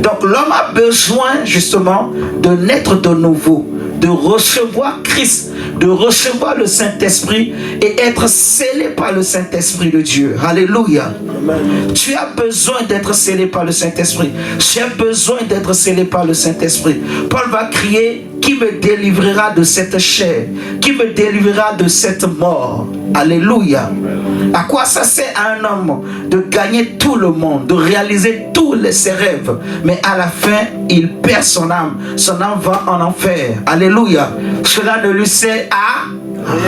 Donc l'homme a besoin justement de naître de nouveau, de recevoir Christ, de recevoir le Saint-Esprit et être scellé par le Saint-Esprit de Dieu. Alléluia. Amen. Tu as besoin d'être scellé par le Saint-Esprit. Tu as besoin d'être scellé par le Saint-Esprit. Paul va crier, qui me délivrera de cette chair? Qui me délivrera de cette mort? Alléluia. À quoi ça sert à un homme de gagner tout le monde, de réaliser tous ses rêves, mais à la fin, il perd son âme. Son âme va en enfer. Alléluia. Cela ne lui sert à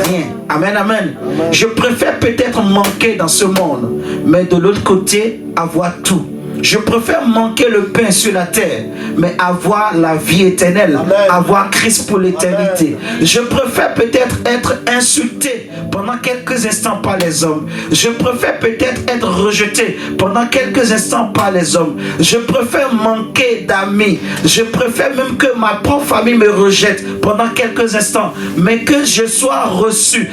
rien. Amen, amen. Je préfère peut-être manquer dans ce monde, mais de l'autre côté, avoir tout. Je préfère manquer le pain sur la terre, mais avoir la vie éternelle. Amen. Avoir Christ pour l'éternité. Je préfère peut-être être insulté pendant quelques instants par les hommes. Je préfère peut-être être rejeté pendant quelques instants par les hommes. Je préfère manquer d'amis. Je préfère même que ma propre famille me rejette pendant quelques instants, mais que je sois reçu.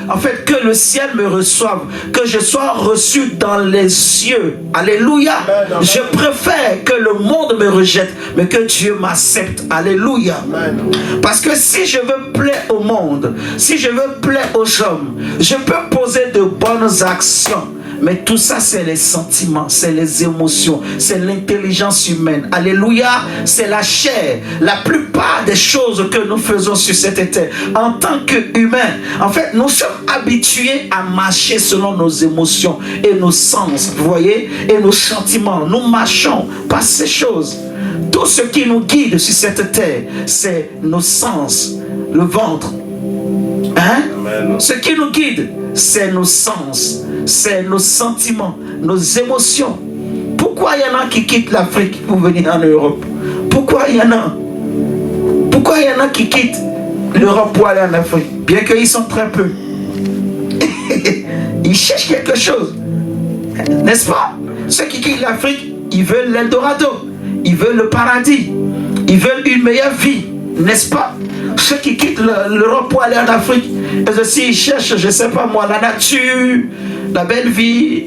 En fait, que le ciel me reçoive. Que je sois reçu dans les cieux. Alléluia. Amen. Je préfère que le monde me rejette, mais que Dieu m'accepte. Alléluia. Amen. Parce que si je veux plaire au monde, si je veux plaire aux hommes, je peux poser de bonnes actions. Mais tout ça, c'est les sentiments, c'est les émotions, c'est l'intelligence humaine. Alléluia, c'est la chair. La plupart des choses que nous faisons sur cette terre, en tant qu'humains, en fait, nous sommes habitués à marcher selon nos émotions et nos sens, vous voyez, et nos sentiments. Nous marchons par ces choses. Tout ce qui nous guide sur cette terre, c'est nos sens, le ventre. Hein? Amen. Ce qui nous guide, c'est nos sens, c'est nos sentiments, nos émotions. Pourquoi il y en a qui quittent l'Afrique pour venir en Europe? Pourquoi il y en a qui quittent l'Europe pour aller en Afrique? Bien qu'ils sont très peu. Ils cherchent quelque chose. N'est-ce pas? Ceux qui quittent l'Afrique, ils veulent l'Eldorado. Ils veulent le paradis. Ils veulent une meilleure vie. N'est-ce pas? Ceux qui quittent l'Europe pour aller en Afrique, eux aussi ils cherchent, je ne sais pas moi, la nature, la belle vie.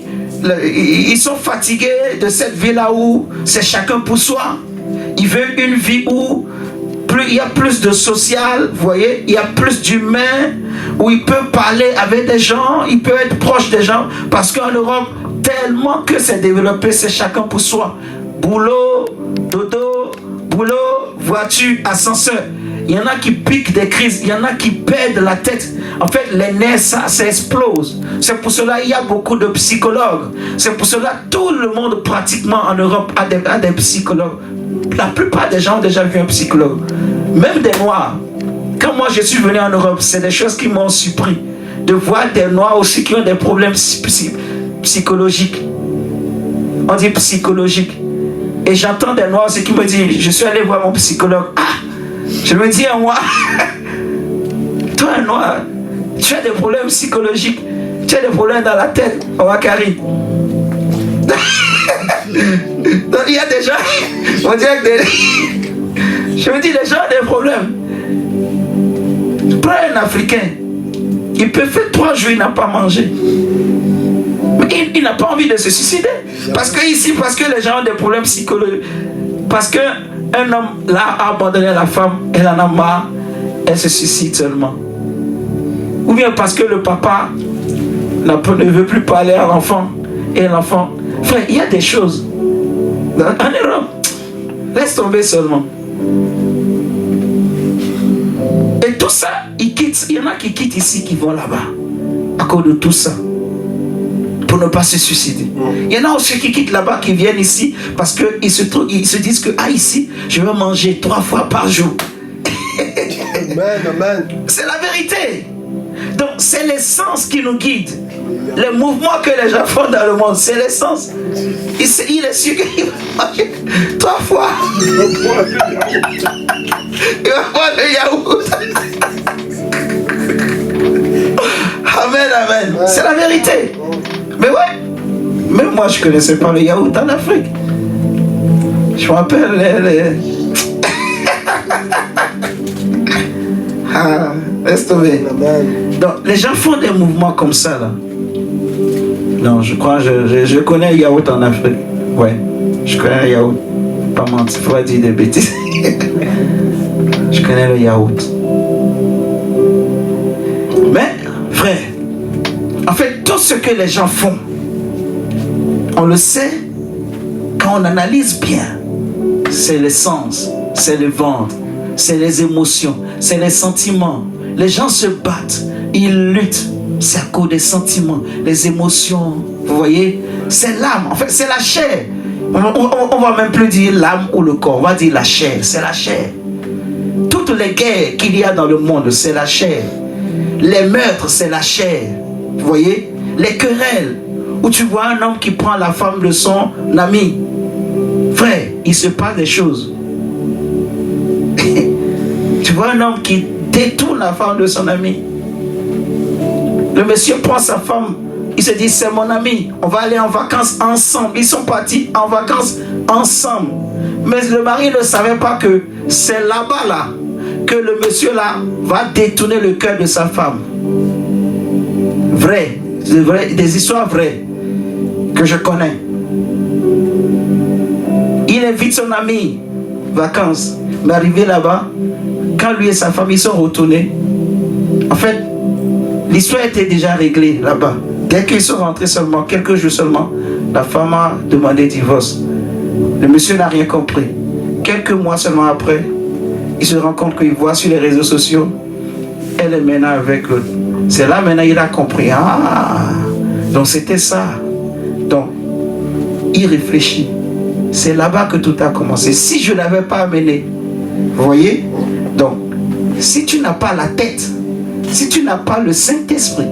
Ils sont fatigués de cette vie-là où c'est chacun pour soi. Ils veulent une vie où il y a plus de social, vous voyez, il y a plus d'humain, où ils peuvent parler avec des gens, ils peuvent être proches des gens, parce qu'en Europe, tellement que c'est développé, c'est chacun pour soi. Boulot, dodo, boulot, voiture, ascenseur. Il y en a qui piquent des crises, il y en a qui perdent la tête. En fait, les nerfs, ça explose. C'est pour cela qu'il y a beaucoup de psychologues. C'est pour cela que tout le monde pratiquement en Europe a des psychologues. La plupart des gens ont déjà vu un psychologue. Même des Noirs. Quand moi je suis venu en Europe, c'est des choses qui m'ont surpris. De voir des Noirs aussi qui ont des problèmes psychologiques. On dit psychologiques. Et j'entends des Noirs aussi qui me disent, je suis allé voir mon psychologue. Ah, je me dis à moi, toi un Noir, tu as des problèmes psychologiques, tu as des problèmes dans la tête, Wakari. Donc il y a des gens, on dirait que je me dis, les gens ont des problèmes. Prends un Africain, il peut faire 3 jours, il n'a pas mangé. Mais il n'a pas envie de se suicider. Parce que ici, parce que les gens ont des problèmes psychologiques. Parce qu'un homme là a abandonné la femme, elle en a marre, elle se suicide seulement. Ou bien parce que le papa ne veut plus parler à l'enfant. Et l'enfant, frère, il y a des choses. En Europe, laisse tomber seulement. Et tout ça, ils quittent. Il y en a qui quittent ici, qui vont là-bas. À cause de tout ça. Pour ne pas se suicider. Il y en a aussi qui quittent là-bas, qui viennent ici, parce qu'ils se disent que, ah, ici, je vais manger 3 fois par jour. Amen, amen. C'est la vérité. Donc, c'est l'essence qui nous guide. Les mouvements que les gens font dans le monde, c'est l'essence. Il est sûr qu'il va manger 3 fois. Il va boire le yaourt. Amen, amen. C'est la vérité. Mais ouais, même moi je connaissais pas le yaourt en Afrique. Je me rappelle les... Ah, laisse tomber. Donc les gens font des mouvements comme ça là. Non, je crois, je connais le yaourt en Afrique. Ouais, je connais le yaourt. Pas mentir, faut pas dire des bêtises. Je connais le yaourt. Mais, frère, en fait, tout ce que les gens font, on le sait quand on analyse bien. C'est l'essence, c'est le ventre, c'est les émotions, c'est les sentiments. Les gens se battent, ils luttent. C'est à cause des sentiments, les émotions. Vous voyez, c'est l'âme, en fait, c'est la chair. On va même plus dire l'âme ou le corps, on va dire la chair, c'est la chair. Toutes les guerres qu'il y a dans le monde, c'est la chair. Les meurtres, c'est la chair. Vous voyez, les querelles, où tu vois un homme qui prend la femme de son ami. Frère, il se passe des choses. Tu vois un homme qui détourne la femme de son ami. Le monsieur prend sa femme, il se dit c'est mon ami, on va aller en vacances ensemble. Ils sont partis en vacances ensemble. Mais le mari ne savait pas que c'est là-bas là que le monsieur là va détourner le cœur de sa femme. Vrai, des histoires vraies que je connais. Il invite son ami vacances, mais arrivé là-bas, quand lui et sa femme ils sont retournés, en fait, l'histoire était déjà réglée là-bas. Dès qu'ils sont rentrés seulement, quelques jours seulement, la femme a demandé divorce. Le monsieur n'a rien compris. Quelques mois seulement après, il se rend compte qu'il voit sur les réseaux sociaux, elle est maintenant avec l'autre. C'est là maintenant il a compris. Ah, donc c'était ça. Donc, il réfléchit. C'est là-bas que tout a commencé. Si je ne l'avais pas amené, vous voyez? Donc, si tu n'as pas la tête, si tu n'as pas le Saint-Esprit,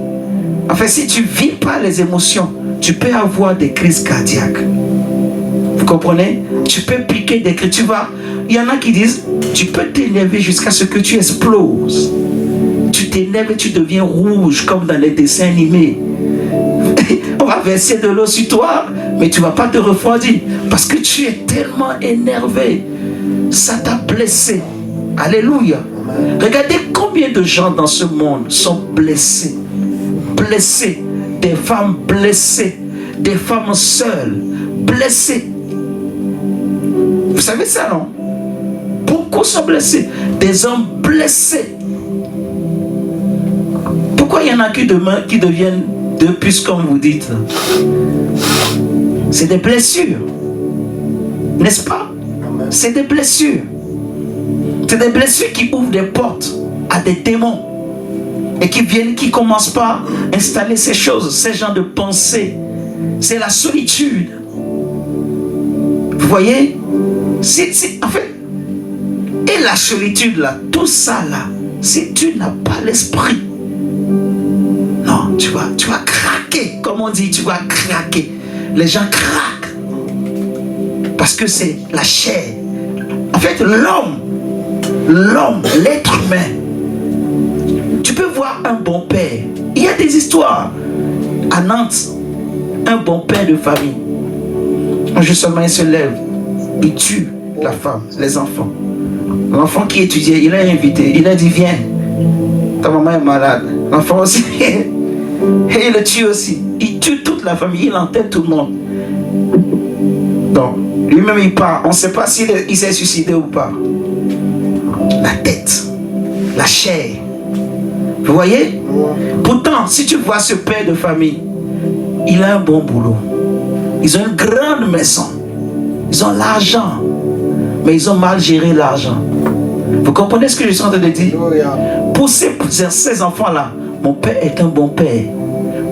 en fait, si tu ne vis pas les émotions, tu peux avoir des crises cardiaques. Vous comprenez? Tu peux piquer des crises. Tu vas, il y en a qui disent, tu peux t'énerver jusqu'à ce que tu exploses. Tu t'énerves et tu deviens rouge comme dans les dessins animés. On va verser de l'eau sur toi, mais tu ne vas pas te refroidir parce que tu es tellement énervé. Ça t'a blessé. Alléluia. Regardez combien de gens dans ce monde sont blessés. Blessés. Des femmes blessées. Des femmes seules. Blessées. Vous savez ça, non? Beaucoup sont blessés. Des hommes blessés. Pourquoi il y en a qui demain qui deviennent deux puces comme vous dites? C'est des blessures. N'est-ce pas? C'est des blessures. C'est des blessures qui ouvrent des portes à des démons. Et qui commencent par installer ces choses, ces genres de pensées. C'est la solitude. Vous voyez? En fait, et la solitude là, tout ça là, si tu n'as pas l'esprit, non, tu vas craquer, comme on dit, tu vas craquer. Les gens craquent. Parce que c'est la chair. En fait, l'homme, l'être humain, tu peux voir un bon père. Il y a des histoires. À Nantes, un bon père de famille, justement, il se lève, il tue la femme, les enfants. L'enfant qui étudiait, il l'a invité, il a dit viens, ta maman est malade. L'enfant aussi, et il le tue aussi. Il tue toute la famille, il entête tout le monde. Donc, lui-même il part, on ne sait pas s'il s'est suicidé ou pas. La tête, la chair. Vous voyez? Pourtant, si tu vois ce père de famille, il a un bon boulot. Ils ont une grande maison. Ils ont l'argent. Mais ils ont mal géré l'argent. Vous comprenez ce que je suis en train de dire? Pour ces enfants-là, mon père est un bon père.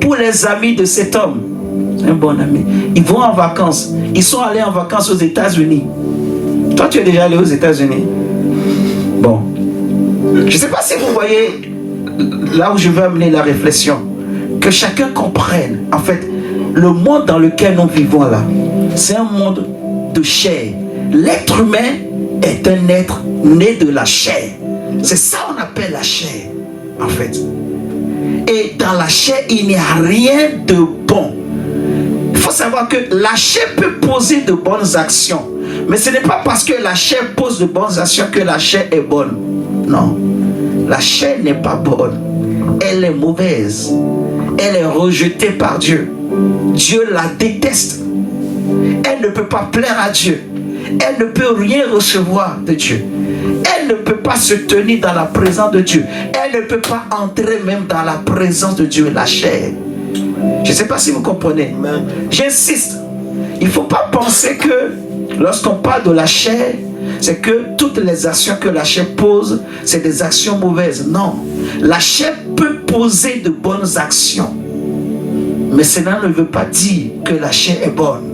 Pour les amis de cet homme, un bon ami. Ils vont en vacances. Ils sont allés en vacances aux États-Unis. Toi, tu es déjà allé aux États-Unis? Bon. Je ne sais pas si vous voyez là où je veux amener la réflexion. Que chacun comprenne. En fait, le monde dans lequel nous vivons là, c'est un monde de chair. L'être humain est un être né de la chair. C'est ça qu'on appelle la chair, en fait. Et dans la chair, il n'y a rien de bon. Il faut savoir que la chair peut poser de bonnes actions. Mais ce n'est pas parce que la chair pose de bonnes actions que la chair est bonne. Non. La chair n'est pas bonne. Elle est mauvaise. Elle est rejetée par Dieu. Dieu la déteste. Elle ne peut pas plaire à Dieu. Elle ne peut rien recevoir de Dieu. Elle ne peut pas se tenir dans la présence de Dieu. Elle ne peut pas entrer même dans la présence de Dieu, la chair. Je ne sais pas si vous comprenez. J'insiste. Il ne faut pas penser que lorsqu'on parle de la chair, c'est que toutes les actions que la chair pose, c'est des actions mauvaises. Non. La chair peut poser de bonnes actions. Mais cela ne veut pas dire que la chair est bonne.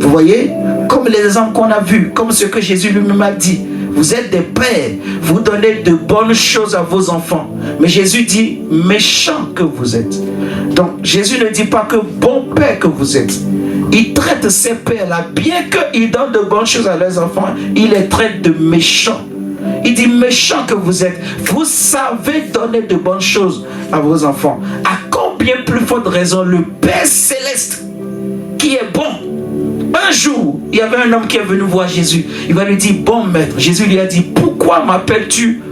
Vous voyez? Comme les exemples qu'on a vus, comme ce que Jésus lui-même a dit. Vous êtes des pères, vous donnez de bonnes choses à vos enfants. Mais Jésus dit, méchant que vous êtes. Donc Jésus ne dit pas que bon père que vous êtes. Il traite ces pères-là, bien qu'ils donnent de bonnes choses à leurs enfants, il les traite de méchants. Il dit méchant que vous êtes. Vous savez donner de bonnes choses à vos enfants. À combien plus forte raison le Père Céleste, qui est bon. Un jour, il y avait un homme qui est venu voir Jésus. Il va lui dire, bon maître. Jésus lui a dit, pourquoi m'appelles-tu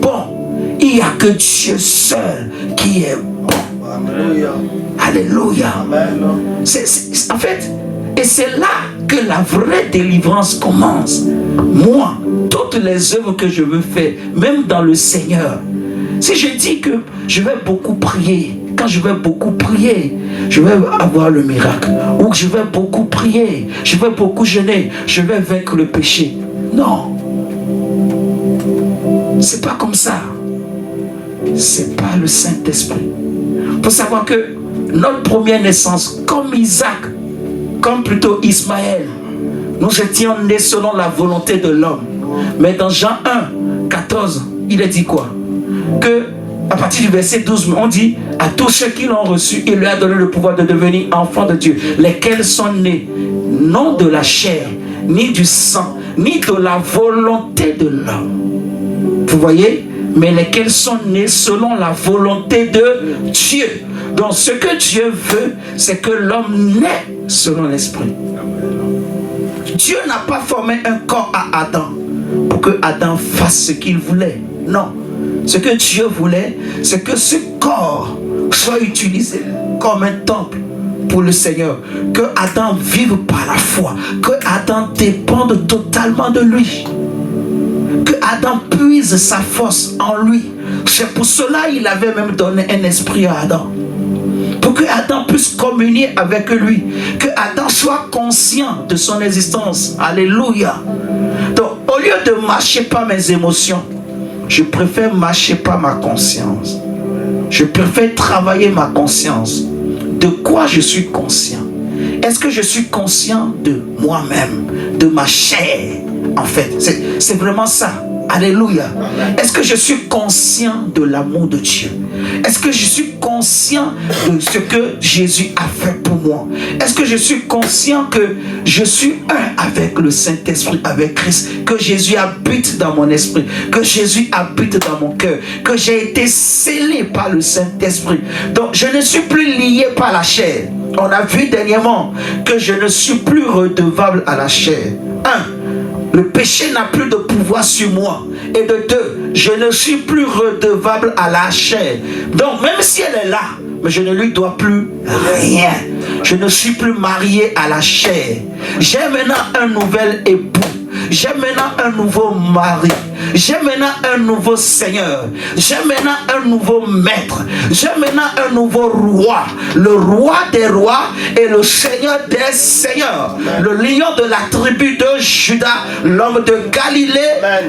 bon? Il n'y a que Dieu seul qui est bon. Alléluia. Alléluia. En fait, et c'est là que la vraie délivrance commence. Moi, toutes les œuvres que je veux faire, même dans le Seigneur, si je dis que je vais beaucoup prier, quand je vais beaucoup prier, je vais avoir le miracle. Ou que je vais beaucoup prier, je vais beaucoup jeûner, je vais vaincre le péché. Non. C'est pas comme ça. C'est pas le Saint-Esprit. Il faut savoir que notre première naissance, comme Isaac, comme plutôt Ismaël, nous étions nés selon la volonté de l'homme. Mais dans Jean 1, 14, il est dit quoi? Que à partir du verset 12, on dit à tous ceux qui l'ont reçu, il leur a donné le pouvoir de devenir enfants de Dieu, lesquels sont nés non de la chair, ni du sang, ni de la volonté de l'homme. Vous voyez? Mais lesquels sont nés selon la volonté de Dieu. Donc ce que Dieu veut, c'est que l'homme naît selon l'esprit. Dieu n'a pas formé un corps à Adam pour que Adam fasse ce qu'il voulait. Non. Ce que Dieu voulait, c'est que ce corps soit utilisé comme un temple pour le Seigneur. Que Adam vive par la foi. Que Adam dépende totalement de lui. Que Adam puise sa force en lui. C'est pour cela qu'il avait même donné un esprit à Adam. Pour que Adam puisse communier avec lui. Que Adam soit conscient de son existence. Alléluia. Donc Au lieu de marcher par mes émotions, je préfère marcher par ma conscience. Je préfère travailler ma conscience. De quoi je suis conscient? Est-ce que je suis conscient de moi-même, de ma chair? En fait, c'est vraiment ça. Alléluia. Est-ce que je suis conscient de l'amour de Dieu? Est-ce que je suis conscient de ce que Jésus a fait pour moi? Est-ce que je suis conscient que je suis un avec le Saint-Esprit, avec Christ, que Jésus habite dans mon esprit, que Jésus habite dans mon cœur, que j'ai été scellé par le Saint-Esprit? Donc je ne suis plus lié par la chair. On a vu dernièrement que je ne suis plus redevable à la chair. Le péché n'a plus de pouvoir sur moi. Et de deux, je ne suis plus redevable à la chair. Donc même si elle est là, mais je ne lui dois plus rien. Je ne suis plus marié à la chair. J'ai maintenant un nouvel époux. J'ai maintenant un nouveau mari. J'ai maintenant un nouveau Seigneur. J'ai maintenant un nouveau maître. J'ai maintenant un nouveau roi. Le roi des rois et le Seigneur des seigneurs. Le lion de la tribu de Juda, l'homme de Galilée,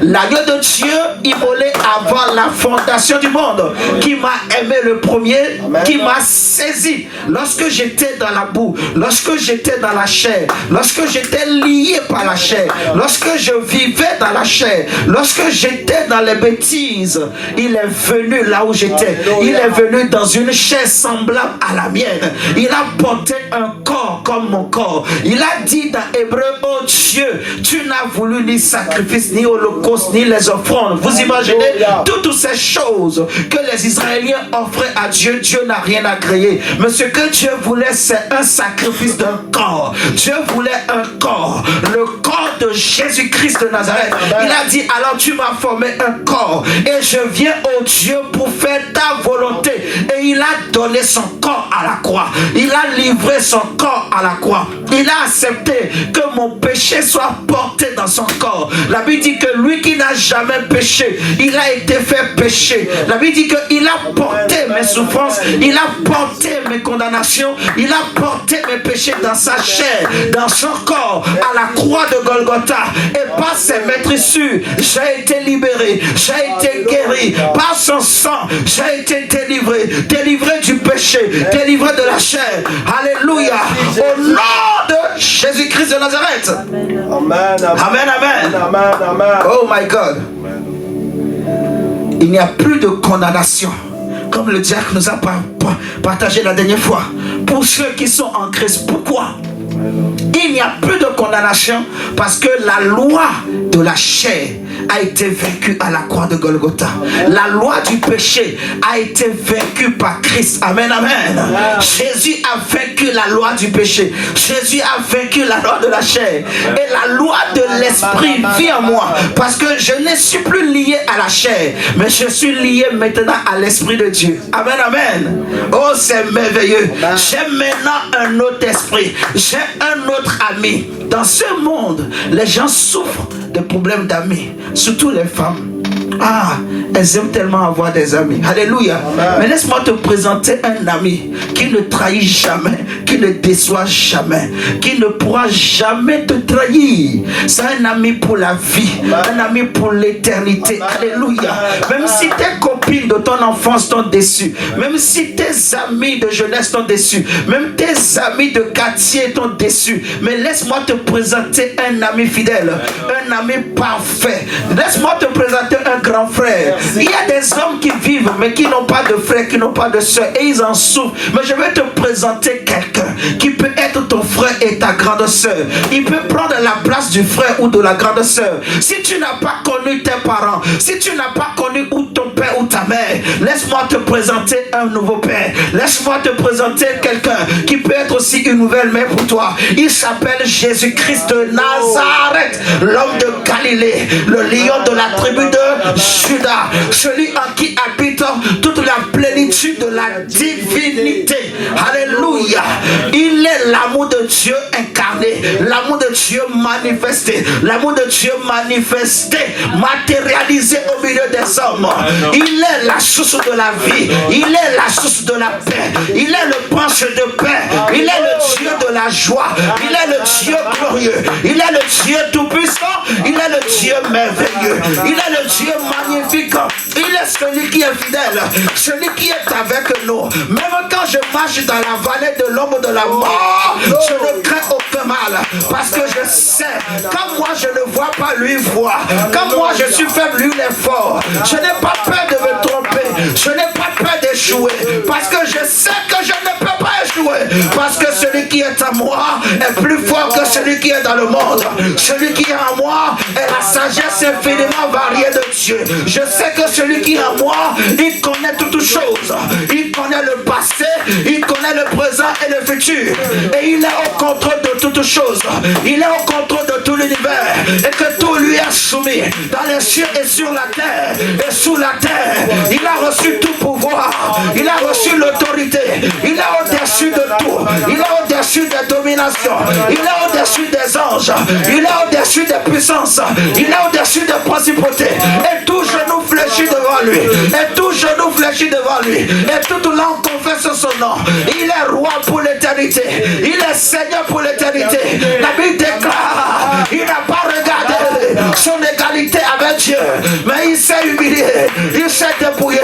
l'agneau de Dieu immolé avant la fondation du monde, qui m'a aimé le premier, qui m'a saisi lorsque j'étais dans la boue, lorsque j'étais dans la chair, lorsque j'étais lié par la chair, lorsque je vivais dans la chair, lorsque j'étais dans les bêtises. Il est venu là où j'étais. Il est venu dans une chair semblable à la mienne. Il a porté un corps comme mon corps. Il a dit dans Hébreu: oh Dieu, tu n'as voulu ni sacrifice, ni holocauste, ni les offrandes. Vous imaginez toutes ces choses que les Israéliens offraient à Dieu. Dieu n'a rien agréé. Mais ce que Dieu voulait, c'est un sacrifice d'un corps. Dieu voulait un corps. Le corps de Jésus-Christ de Nazareth. Il a dit: alors tu m'as formé un corps et je viens au Dieu pour faire ta volonté. Et il a donné son corps à la croix. Il a livré son corps à la croix. Il a accepté que mon péché soit porté dans son corps. La Bible dit que lui qui n'a jamais péché, il a été fait péché. La Bible dit qu'il a porté mes souffrances, il a porté mes condamnations, il a porté mes péchés dans sa chair, dans son corps, à la croix de Golgotha. Et par ses maîtrissures, j'ai été libéré, j'ai été guéri. Par son sang, j'ai été délivré du péché, délivré de la chair. Alléluia. Au nom de Jésus-Christ de Nazareth. Amen, amen, amen. Oh my God. Il n'y a plus de condamnation, comme le diacre nous a partagé la dernière fois, pour ceux qui sont en Christ. Pourquoi? Il n'y a plus de condamnation parce que la loi de la chair a été vaincue à la croix de Golgotha. La loi du péché a été vaincue par Christ. Amen, amen. Jésus a vaincu la loi du péché. Jésus a vaincu la loi de la chair. Et la loi de l'esprit vit en moi parce que je ne suis plus lié à la chair, mais je suis lié maintenant à l'esprit de Dieu. Amen, amen. Oh, c'est merveilleux. J'ai maintenant un autre esprit. J'ai un autre ami. Dans ce monde, les gens souffrent de problèmes d'amis, surtout les femmes. Ah, elles aiment tellement avoir des amis. Alléluia. Amen. Mais laisse-moi te présenter un ami qui ne trahit jamais, qui ne déçoit jamais, qui ne pourra jamais te trahir. C'est un ami pour la vie, un ami pour l'éternité. Alléluia. Même si tes copines de ton enfance t'ont déçu, même si tes amis de jeunesse t'ont déçu, même tes amis de quartier t'ont déçu, mais laisse-moi te présenter un ami fidèle, un ami parfait. Laisse-moi te présenter un grand frère. Il y a des hommes qui vivent mais qui n'ont pas de frère, qui n'ont pas de soeur et ils en souffrent. Mais je vais te présenter quelqu'un qui peut être ton frère et ta grande soeur. Il peut prendre la place du frère ou de la grande soeur. Si tu n'as pas connu tes parents, si tu n'as pas connu ou ton père ou ta mère, laisse-moi te présenter un nouveau père. Laisse-moi te présenter quelqu'un qui peut être aussi une nouvelle mère pour toi. Il s'appelle Jésus-Christ de Nazareth, l'homme de Galilée, le lion de la tribu de Juda, celui en qui habite toute la plénitude de la divinité. Alléluia. Il est l'amour de Dieu incarné. l'amour de Dieu manifesté, l'amour de Dieu manifesté, matérialisé au milieu des hommes. Il est la source de la vie, il est la source de la paix, il est le prince de paix, il est le Dieu de la joie, il est le Dieu glorieux, il est le Dieu tout-puissant, il est le Dieu merveilleux, il est le Dieu magnifique, il est celui qui est fidèle, celui qui est avec nous. Même quand je marche dans la vallée de l'ombre de la mort, je ne crains aucun mal, parce que je sais, quand moi je ne vois pas, lui voit, quand moi je suis faible, lui il est fort. Je n'ai pas peur de me tromper, je n'ai pas peur d'échouer, parce que je sais que je ne peux pas échouer, parce que celui qui est en moi est plus fort que celui qui est dans le monde. Celui qui est en moi est la sagesse infiniment variée de Dieu. Je sais que celui qui est en moi, il connaît toutes choses, il connaît le passé, il connaît le présent et le futur, et il est au contrôle de toutes choses, il est au contrôle de tout l'univers, et que tout lui est soumis dans les cieux et sur la terre et sous la terre. Il a reçu tout pouvoir, il a reçu l'autorité, il est au-dessus de tout, il est au-dessus des dominations, il est au-dessus des anges, il est au-dessus des puissances, il est au-dessus des principautés, et tout genou fléchit devant lui, et tout genou fléchit devant lui, et toute langue confesse son nom. Il est roi pour l'éternité, il est Seigneur pour l'éternité. La Bible déclare, il n'a pas regardé son égalité avec Dieu, mais il s'est humilié, il s'est dépouillé,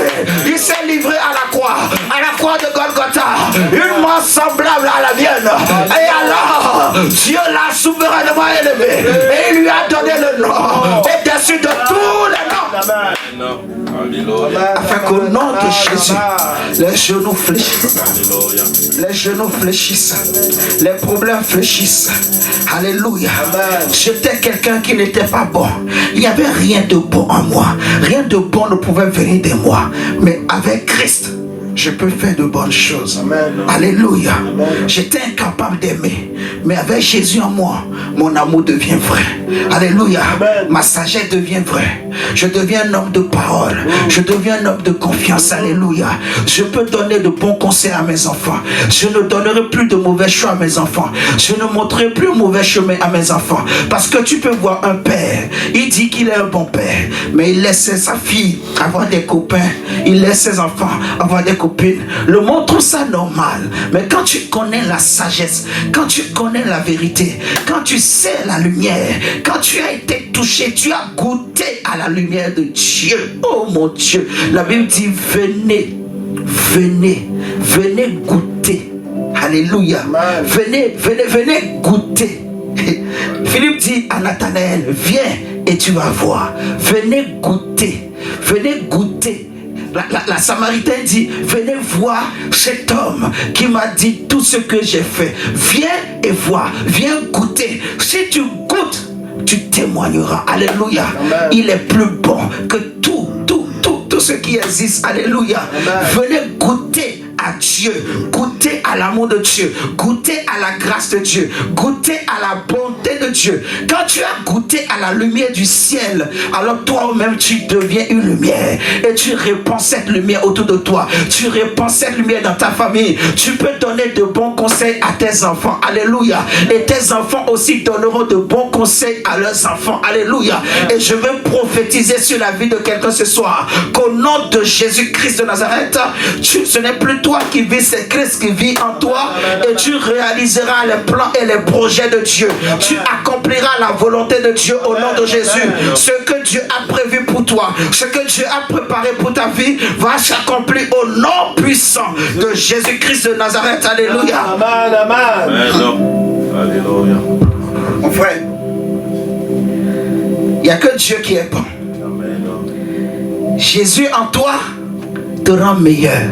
il s'est livré à la croix de Golgotha, une mort semblable à la mienne. Et alors, Dieu l'a souverainement élevé, et il lui a donné le nom au-dessus de tous les noms. Afin qu'au nom de Jésus, les genoux fléchissent, les genoux fléchissent, les problèmes fléchissent. Alléluia. J'étais quelqu'un qui n'était pas bon. Il n'y avait rien de bon en moi. Rien de bon ne pouvait venir de moi. Mais avec Christ, je peux faire de bonnes choses. Amen. Alléluia. J'étais incapable d'aimer, mais avec Jésus en moi, mon amour devient vrai. Alléluia. Amen. Ma sagesse devient vraie. Je deviens un homme de parole. Je deviens un homme de confiance. Alléluia. Je peux donner de bons conseils à mes enfants. Je ne donnerai plus de mauvais choix à mes enfants. Je ne montrerai plus un mauvais chemin à mes enfants. Parce que tu peux voir un père, il dit qu'il est un bon père, mais il laisse sa fille avoir des copains, il laisse ses enfants avoir des copines. Le monde trouve ça normal. Mais quand tu connais la sagesse, quand tu connais la vérité, quand tu sais la lumière, quand tu as été touché, tu as goûté à la lumière de Dieu. Oh mon Dieu, la Bible dit venez, venez, venez goûter. Alléluia. Venez, venez, venez goûter. Philippe dit à Nathanaël, viens et tu vas voir. Venez goûter, venez goûter. La Samaritaine dit, venez voir cet homme qui m'a dit tout ce que j'ai fait. Viens et vois, viens goûter. Si tu goûtes, tu témoigneras. Alléluia. Amen. Il est plus bon que tout ce qui existe. Alléluia. Amen. Venez goûter à Dieu, goûter à l'amour de Dieu, goûter à la grâce de Dieu, goûter à la bonté de Dieu. Quand tu as goûté à la lumière du ciel, alors toi-même tu deviens une lumière et tu répands cette lumière autour de toi, tu répands cette lumière dans ta famille. Tu peux donner de bons conseils à tes enfants. Alléluia. Et tes enfants aussi donneront de bons conseils à leurs enfants. Alléluia. Et je veux prophétiser sur la vie de quelqu'un ce soir qu'au nom de Jésus-Christ de Nazareth, ce n'est plus toi qui vis, c'est Christ qui vit en toi, et tu réaliseras les plans et les projets de Dieu. Tu accompliras la volonté de Dieu au nom de Jésus. Ce que Dieu a prévu pour toi, ce que Dieu a préparé pour ta vie va s'accomplir au nom puissant de Jésus-Christ de Nazareth. Alléluia. Amen, amen. Alléluia. Mon frère, il n'y a que Dieu qui est bon. Jésus en toi te rend meilleur.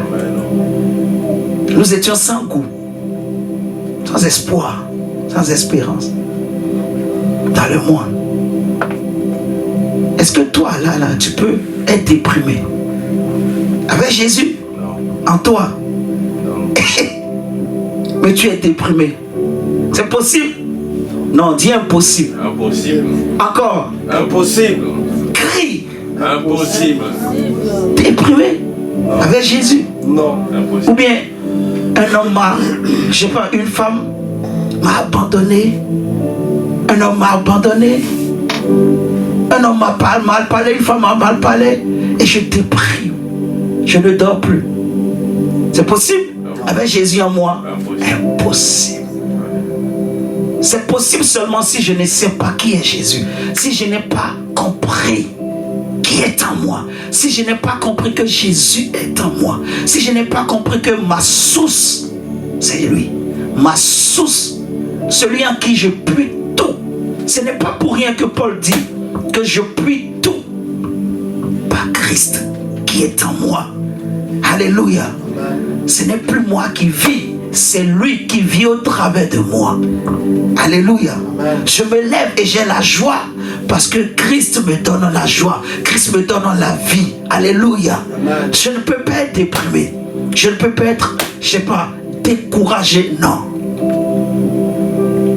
Nous étions sans goût, sans espoir, sans espérance dans le monde. Est-ce que toi, là, tu peux être déprimé? Avec Jésus en toi. Mais tu es déprimé. C'est possible? Non, dis impossible. Impossible. Encore. Impossible. Crie. Impossible. Déprimé avec Jésus? Non. Impossible. Ou bien un homme je sais pas, une femme m'a abandonné, Un homme m'a abandonné. Un homme m'a mal parlé, une femme m'a mal parlé. Et je déprime. Je ne dors plus. C'est possible? Avec Jésus en moi? Impossible. C'est possible seulement si je ne sais pas qui est Jésus. Si je n'ai pas compris qui est en moi. Si je n'ai pas compris que Jésus est en moi. Si je n'ai pas compris que ma source, c'est lui. Ma source, celui en qui je puis tout. Ce n'est pas pour rien que Paul dit que je puis tout par Christ qui est en moi. Alléluia. Ce n'est plus moi qui vis, c'est lui qui vit au travers de moi. Alléluia. Je me lève et j'ai la joie parce que Christ me donne la joie. Christ me donne la vie. Alléluia. Je ne peux pas être déprimé. Je ne peux pas être, je sais pas, découragé. Non.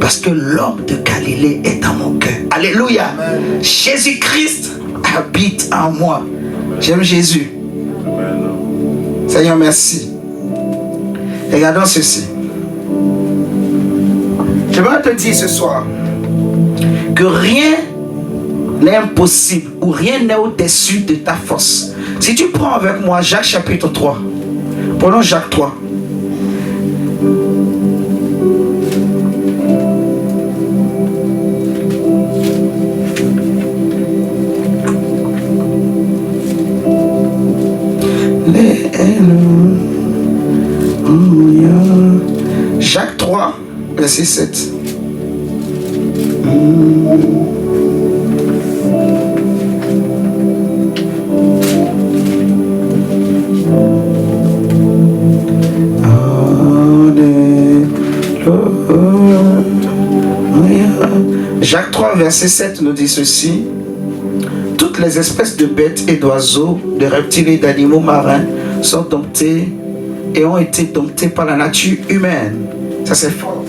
Parce que l'homme de Galilée est dans mon cœur. Alléluia. Jésus-Christ habite en moi. J'aime Jésus. Seigneur, merci. Regardons ceci. Je vais te dire ce soir que rien n'est impossible ou rien n'est au-dessus de ta force. Si tu prends avec moi Jacques chapitre 3. Prenons Jacques 3. Jacques 3, verset 7. Jacques 3, verset 7 nous dit ceci. Toutes les espèces de bêtes et d'oiseaux, de reptiles et d'animaux marins sont domptés et ont été domptés par la nature humaine. Ça c'est fort.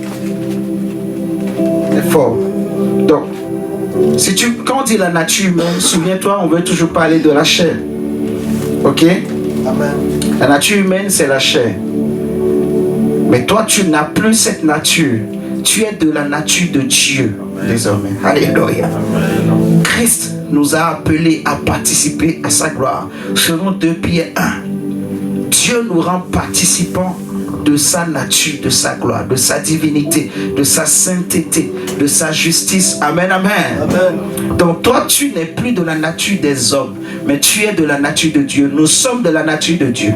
C'est fort. Donc, quand on dit la nature humaine, souviens-toi, on veut toujours parler de la chair. Ok? Amen. La nature humaine, c'est la chair. Mais toi, tu n'as plus cette nature. Tu es de la nature de Dieu, désormais. Alléluia. Christ nous a appelés à participer à sa gloire. Selon 2 Pierre 1. Dieu nous rend participants de sa nature, de sa gloire, de sa divinité, de sa sainteté, de sa justice. Amen, amen. Amen. Donc toi, tu n'es plus de la nature des hommes, mais tu es de la nature de Dieu. Nous sommes de la nature de Dieu.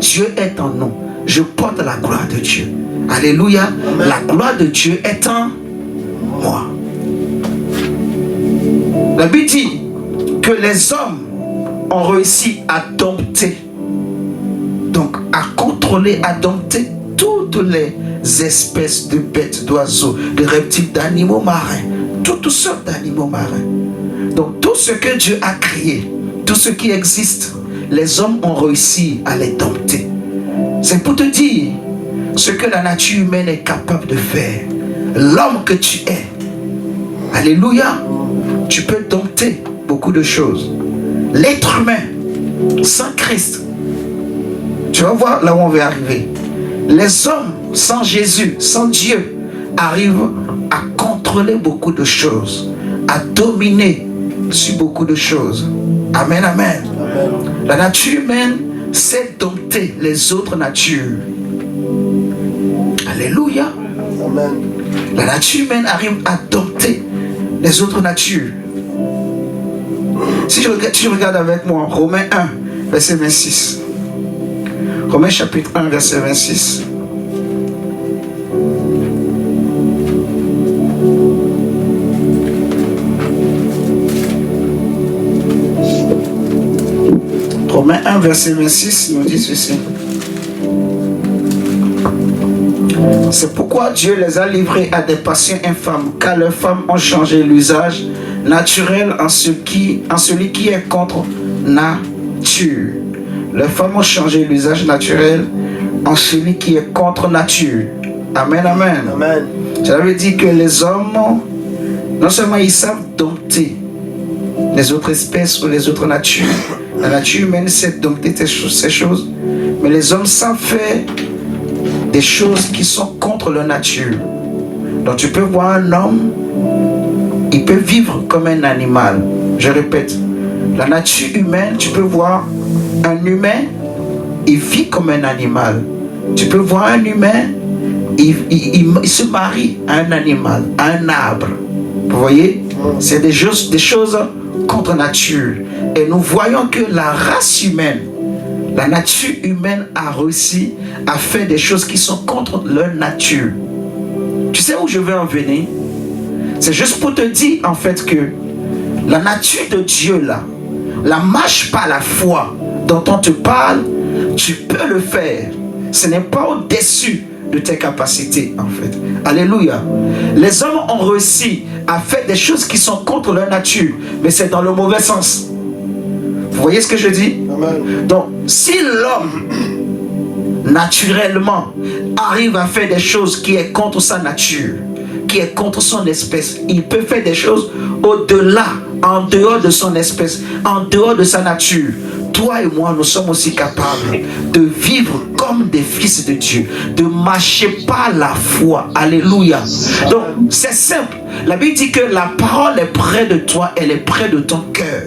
Dieu est en nous. Je porte la gloire de Dieu. Alléluia. Amen. La gloire de Dieu est en moi. La Bible dit que les hommes ont réussi à dompter, donc à contrôler, à dompter toutes les espèces de bêtes, d'oiseaux, de reptiles, d'animaux marins, toutes sortes d'animaux marins. Donc tout ce que Dieu a créé, tout ce qui existe, les hommes ont réussi à les dompter. C'est pour te dire ce que la nature humaine est capable de faire. L'homme que tu es, alléluia, tu peux dompter beaucoup de choses. L'être humain, sans Christ, tu vas voir là où on va arriver. Les hommes sans Jésus, sans Dieu, arrivent à contrôler beaucoup de choses, à dominer sur beaucoup de choses. Amen, amen. Amen. La nature humaine sait dompter les autres natures. Alléluia. Amen. La nature humaine arrive à dompter les autres natures. Si tu regardes avec moi Romains 1, verset 26. Romains chapitre 1, verset 26. Romains 1, verset 26 nous dit ceci. C'est pourquoi Dieu les a livrés à des passions infâmes, car leurs femmes ont changé l'usage naturel en celui qui est contre nature. Les femmes ont changé l'usage naturel en celui qui est contre nature. Amen, amen. Amen. Ça veut dire que les hommes, non seulement ils savent dompter les autres espèces ou les autres natures. La nature humaine sait dompter ces choses, mais les hommes savent faire des choses qui sont contre leur nature. Donc tu peux voir un homme il peut vivre comme un animal. Je répète, la nature humaine, tu peux voir un humain, il vit comme un animal. Tu peux voir un humain, il se marie à un animal, à un arbre. Vous voyez, c'est des choses contre nature. Et nous voyons que la race humaine, la nature humaine a réussi à faire des choses qui sont contre leur nature. Tu sais où je veux en venir? C'est juste pour te dire en fait que la nature de Dieu là, la marche par la foi dont on te parle, tu peux le faire. Ce n'est pas au-dessus de tes capacités en fait. Alléluia. Les hommes ont réussi à faire des choses qui sont contre leur nature, mais c'est dans le mauvais sens. Vous voyez ce que je dis? Amen. Donc, si l'homme naturellement arrive à faire des choses qui est contre sa nature, qui est contre son espèce, il peut faire des choses au-delà, en dehors de son espèce, en dehors de sa nature. Toi et moi, nous sommes aussi capables de vivre comme des fils de Dieu, de marcher par la foi. Alléluia. Donc, c'est simple. La Bible dit que la parole est près de toi, elle est près de ton cœur.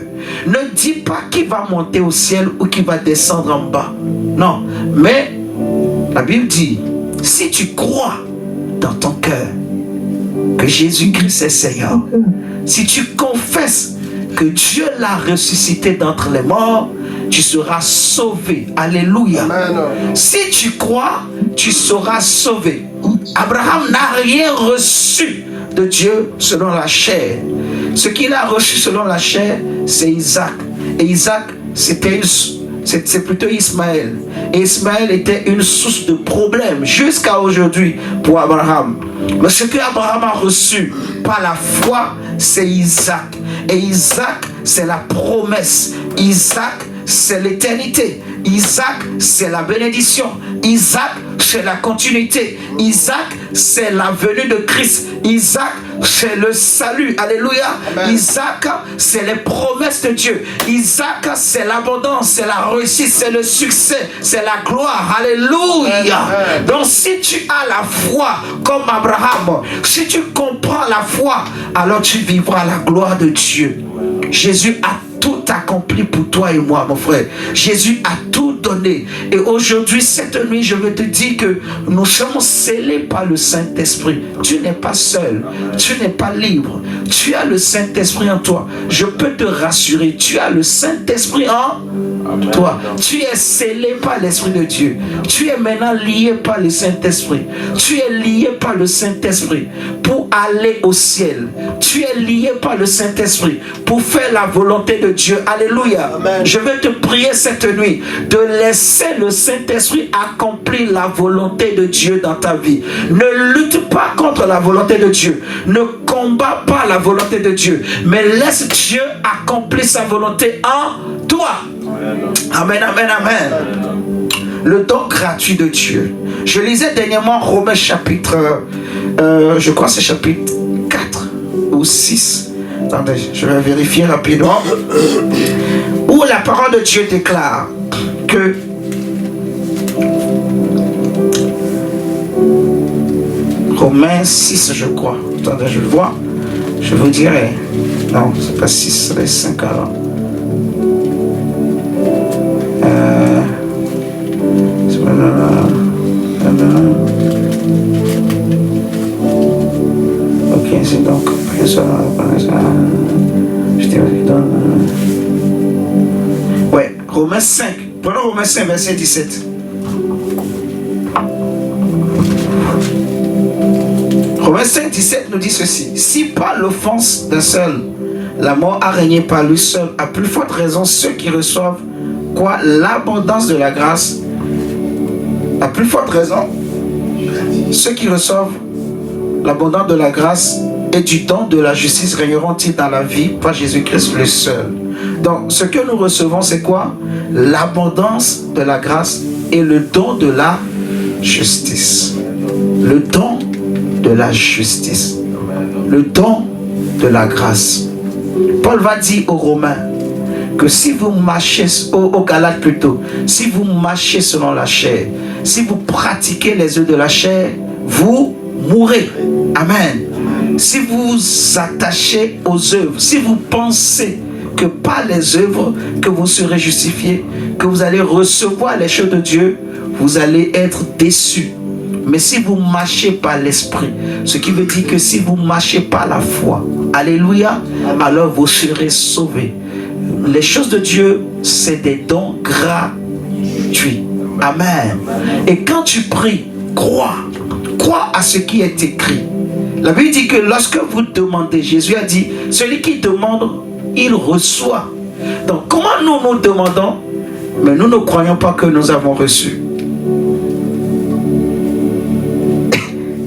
Ne dis pas qui va monter au ciel ou qui va descendre en bas. Non, mais la Bible dit, si tu crois dans ton cœur que Jésus-Christ est Seigneur, si tu confesses que Dieu l'a ressuscité d'entre les morts, tu seras sauvé. Alléluia. Amen. Si tu crois, tu seras sauvé. Abraham n'a rien reçu de Dieu selon la chair. Ce qu'il a reçu selon la chair, c'est Isaac. Et Isaac, c'est plutôt Ismaël. Et Ismaël était une source de problèmes jusqu'à aujourd'hui pour Abraham. Mais ce que Abraham a reçu par la foi, c'est Isaac. Et Isaac, c'est la promesse. Isaac, c'est l'éternité. Isaac, c'est la bénédiction. Isaac, c'est la continuité. Isaac, c'est la venue de Christ. Isaac, c'est le salut. Alléluia. Amen. Isaac, c'est les promesses de Dieu. Isaac, c'est l'abondance, c'est la réussite, c'est le succès, c'est la gloire. Alléluia. Amen. Donc si tu as la foi comme Abraham, si tu comprends la foi, alors tu vivras la gloire de Dieu. Jésus a tout accompli pour toi et moi, mon frère. Jésus a tout donné. Et aujourd'hui, cette nuit, je veux te dire que nous sommes scellés par le Saint-Esprit. Tu n'es pas seul. Tu n'es pas libre. Tu as le Saint-Esprit en toi. Je peux te rassurer. Tu as le Saint-Esprit en toi. Tu es scellé par l'Esprit de Dieu. Tu es maintenant lié par le Saint-Esprit. Tu es lié par le Saint-Esprit pour aller au ciel. Tu es lié par le Saint-Esprit pour faire la volonté de Dieu. Alléluia. Amen. Je vais te prier cette nuit de laisser le Saint-Esprit accomplir la volonté de Dieu dans ta vie. Ne lutte pas contre la volonté de Dieu. Ne combat pas la volonté de Dieu. Mais laisse Dieu accomplir sa volonté en toi. Amen, amen, amen. Le don gratuit de Dieu. Je lisais dernièrement Romains chapitre, je crois c'est chapitre 4 ou 6. Attendez, je vais vérifier rapidement. Où la parole de Dieu déclare que Romains 6, je crois. Attendez, je le vois. Je vous dirai. Non, c'est pas 6, c'est 5 alors. Ok, c'est donc. Ouais, Romains 5. Prenons Romains 5, verset 17. Romains 5, 17 nous dit ceci. Si par l'offense d'un seul, la mort a régné par lui seul, à plus forte raison, ceux qui reçoivent quoi? L'abondance de la grâce. À plus forte raison, ceux qui reçoivent l'abondance de la grâce et du don de la justice régneront-ils dans la vie par Jésus-Christ le seul. Donc, ce que nous recevons, c'est quoi? L'abondance de la grâce et le don de la justice. Le don de la justice. Le don de la grâce. Paul va dire aux Romains que si vous marchez, aux Galates plutôt, si vous marchez selon la chair, si vous pratiquez les œuvres de la chair, vous mourrez. Amen. si vous attachez aux œuvres, si vous pensez que par les œuvres que vous serez justifiés, que vous allez recevoir les choses de Dieu, vous allez être déçus. Mais si vous marchez par l'esprit, ce qui veut dire que si vous marchez par la foi, alléluia, alors vous serez sauvés. Les choses de Dieu, c'est des dons gratuits. Amen. Et quand tu pries, crois à ce qui est écrit. La Bible dit que lorsque vous demandez, Jésus a dit, celui qui demande, il reçoit. Donc comment nous demandons? Mais nous ne croyons pas que nous avons reçu.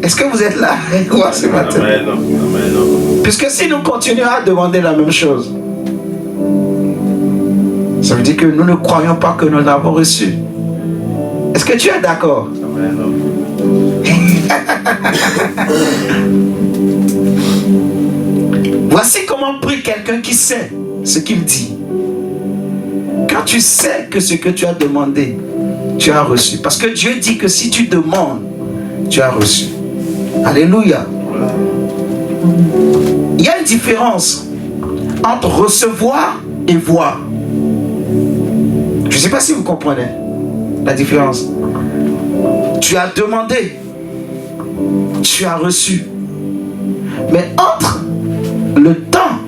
Est-ce que vous êtes là ce matin? Amen. Puisque si nous continuons à demander la même chose, ça veut dire que nous ne croyons pas que nous l'avons reçu. Est-ce que tu es d'accord? Voici comment prie quelqu'un qui sait ce qu'il dit. Quand tu sais que ce que tu as demandé, tu as reçu. Parce que Dieu dit que si tu demandes, tu as reçu. Alléluia. Il y a une différence entre recevoir et voir. Je ne sais pas si vous comprenez la différence. Tu as demandé, tu as reçu. Mais entre le temps,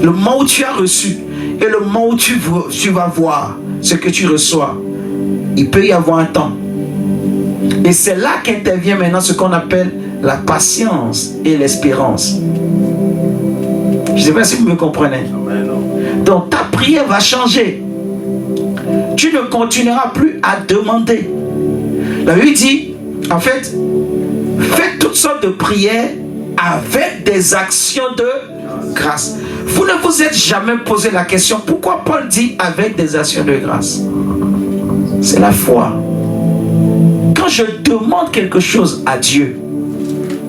le moment où tu as reçu et le moment où tu vas voir ce que tu reçois, il peut y avoir un temps. Et c'est là qu'intervient maintenant ce qu'on appelle la patience et l'espérance. Je ne sais pas si vous me comprenez. Donc ta prière va changer. Tu ne continueras plus à demander. La Bible dit, en fait, faites toutes sortes de prières avec des actions de grâce. Vous ne vous êtes jamais posé la question, pourquoi Paul dit avec des actions de grâce? C'est la foi. Quand je demande quelque chose à Dieu,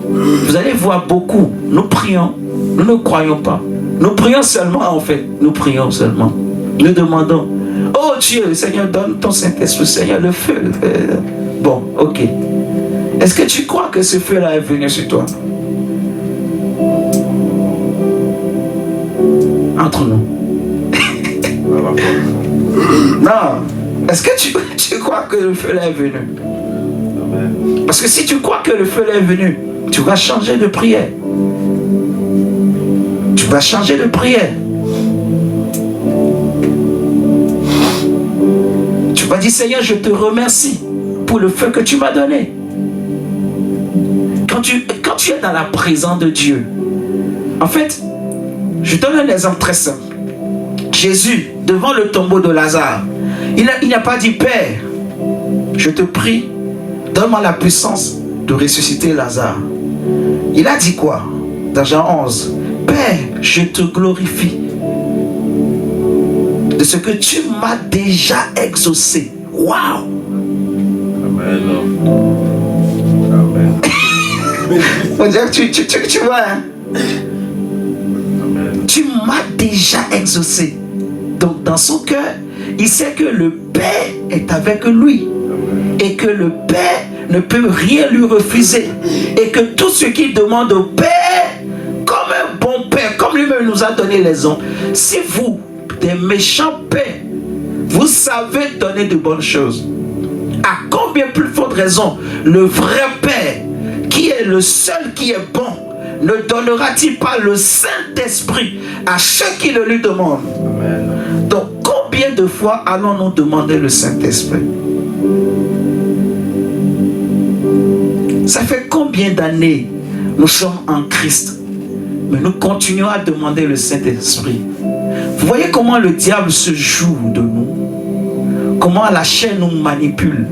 vous allez voir beaucoup, nous prions, nous ne croyons pas. Nous prions seulement en fait, nous prions seulement. Nous demandons, oh Dieu, Seigneur, donne ton Saint-Esprit, Seigneur, le feu. Bon, ok. Est-ce que tu crois que ce feu-là est venu sur toi? Entre nous. Non. Est-ce que tu crois que le feu-là est venu? Parce que si tu crois que le feu-là est venu, tu vas changer de prière. Tu vas changer de prière. Tu vas dire, Seigneur, je te remercie pour le feu que tu m'as donné. Quand tu es dans la présence de Dieu, en fait, je donne un exemple très simple. Jésus, devant le tombeau de Lazare, il n'a pas dit, Père, je te prie, donne-moi la puissance de ressusciter Lazare. Il a dit quoi? Dans Jean 11, Père, je te glorifie de ce que tu m'as déjà exaucé. Waouh! Amen. On dirait que tu vois, hein? Tu m'as déjà exaucé. Donc dans son cœur, il sait que le Père est avec lui. Et que le Père ne peut rien lui refuser. Et que tout ce qu'il demande au Père, comme un bon Père, comme lui-même nous a donné les hommes, si vous, des méchants pères, vous savez donner de bonnes choses, à combien plus forte raison le vrai Père, qui est le seul qui est bon, ne donnera-t-il pas le Saint-Esprit à ceux qui le lui demandent? Amen. Donc combien de fois allons-nous demander le Saint-Esprit? Ça fait combien d'années nous sommes en Christ, mais nous continuons à demander le Saint-Esprit? Vous voyez comment le diable se joue de nous? Comment la chair nous manipule?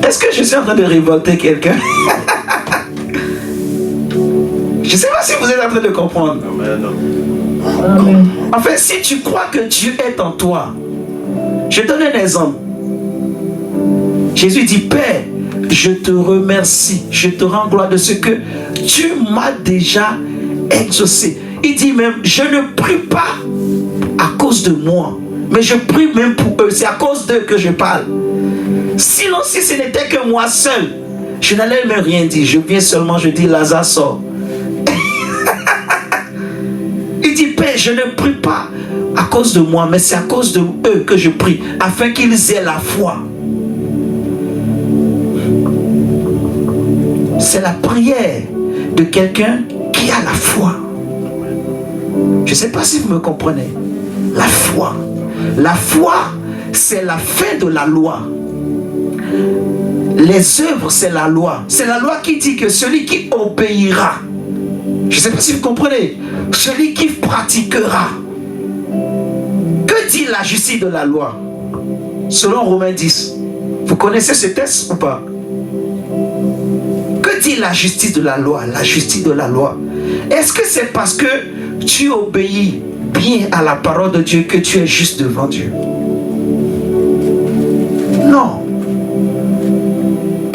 Est-ce que je suis en train de révolter quelqu'un? Je ne sais pas si vous êtes en train de comprendre. Amen. En fait, si tu crois que Dieu est en toi, je donne un exemple. Jésus dit, Père, je te remercie, je te rends gloire de ce que tu m'as déjà exaucé. Il dit même, je ne prie pas à cause de moi, mais je prie même pour eux. C'est à cause d'eux que je parle. Sinon, si ce n'était que moi seul, Je n'allais même rien dire. Je viens seulement, je dis, Lazare sort. Il dit, Père, je ne prie pas à cause de moi, mais c'est à cause de eux que je prie, afin qu'ils aient la foi. C'est la prière de quelqu'un qui a la foi. Je ne sais pas si vous me comprenez. La foi. La foi, c'est la fin de la loi. Les œuvres, c'est la loi. C'est la loi qui dit que celui qui obéira, je ne sais pas si vous comprenez, celui qui pratiquera. Que dit la justice de la loi? Selon Romains 10. Vous connaissez ce texte ou pas? Que dit la justice de la loi? La justice de la loi. Est-ce que c'est parce que tu obéis bien à la parole de Dieu que tu es juste devant Dieu? Non.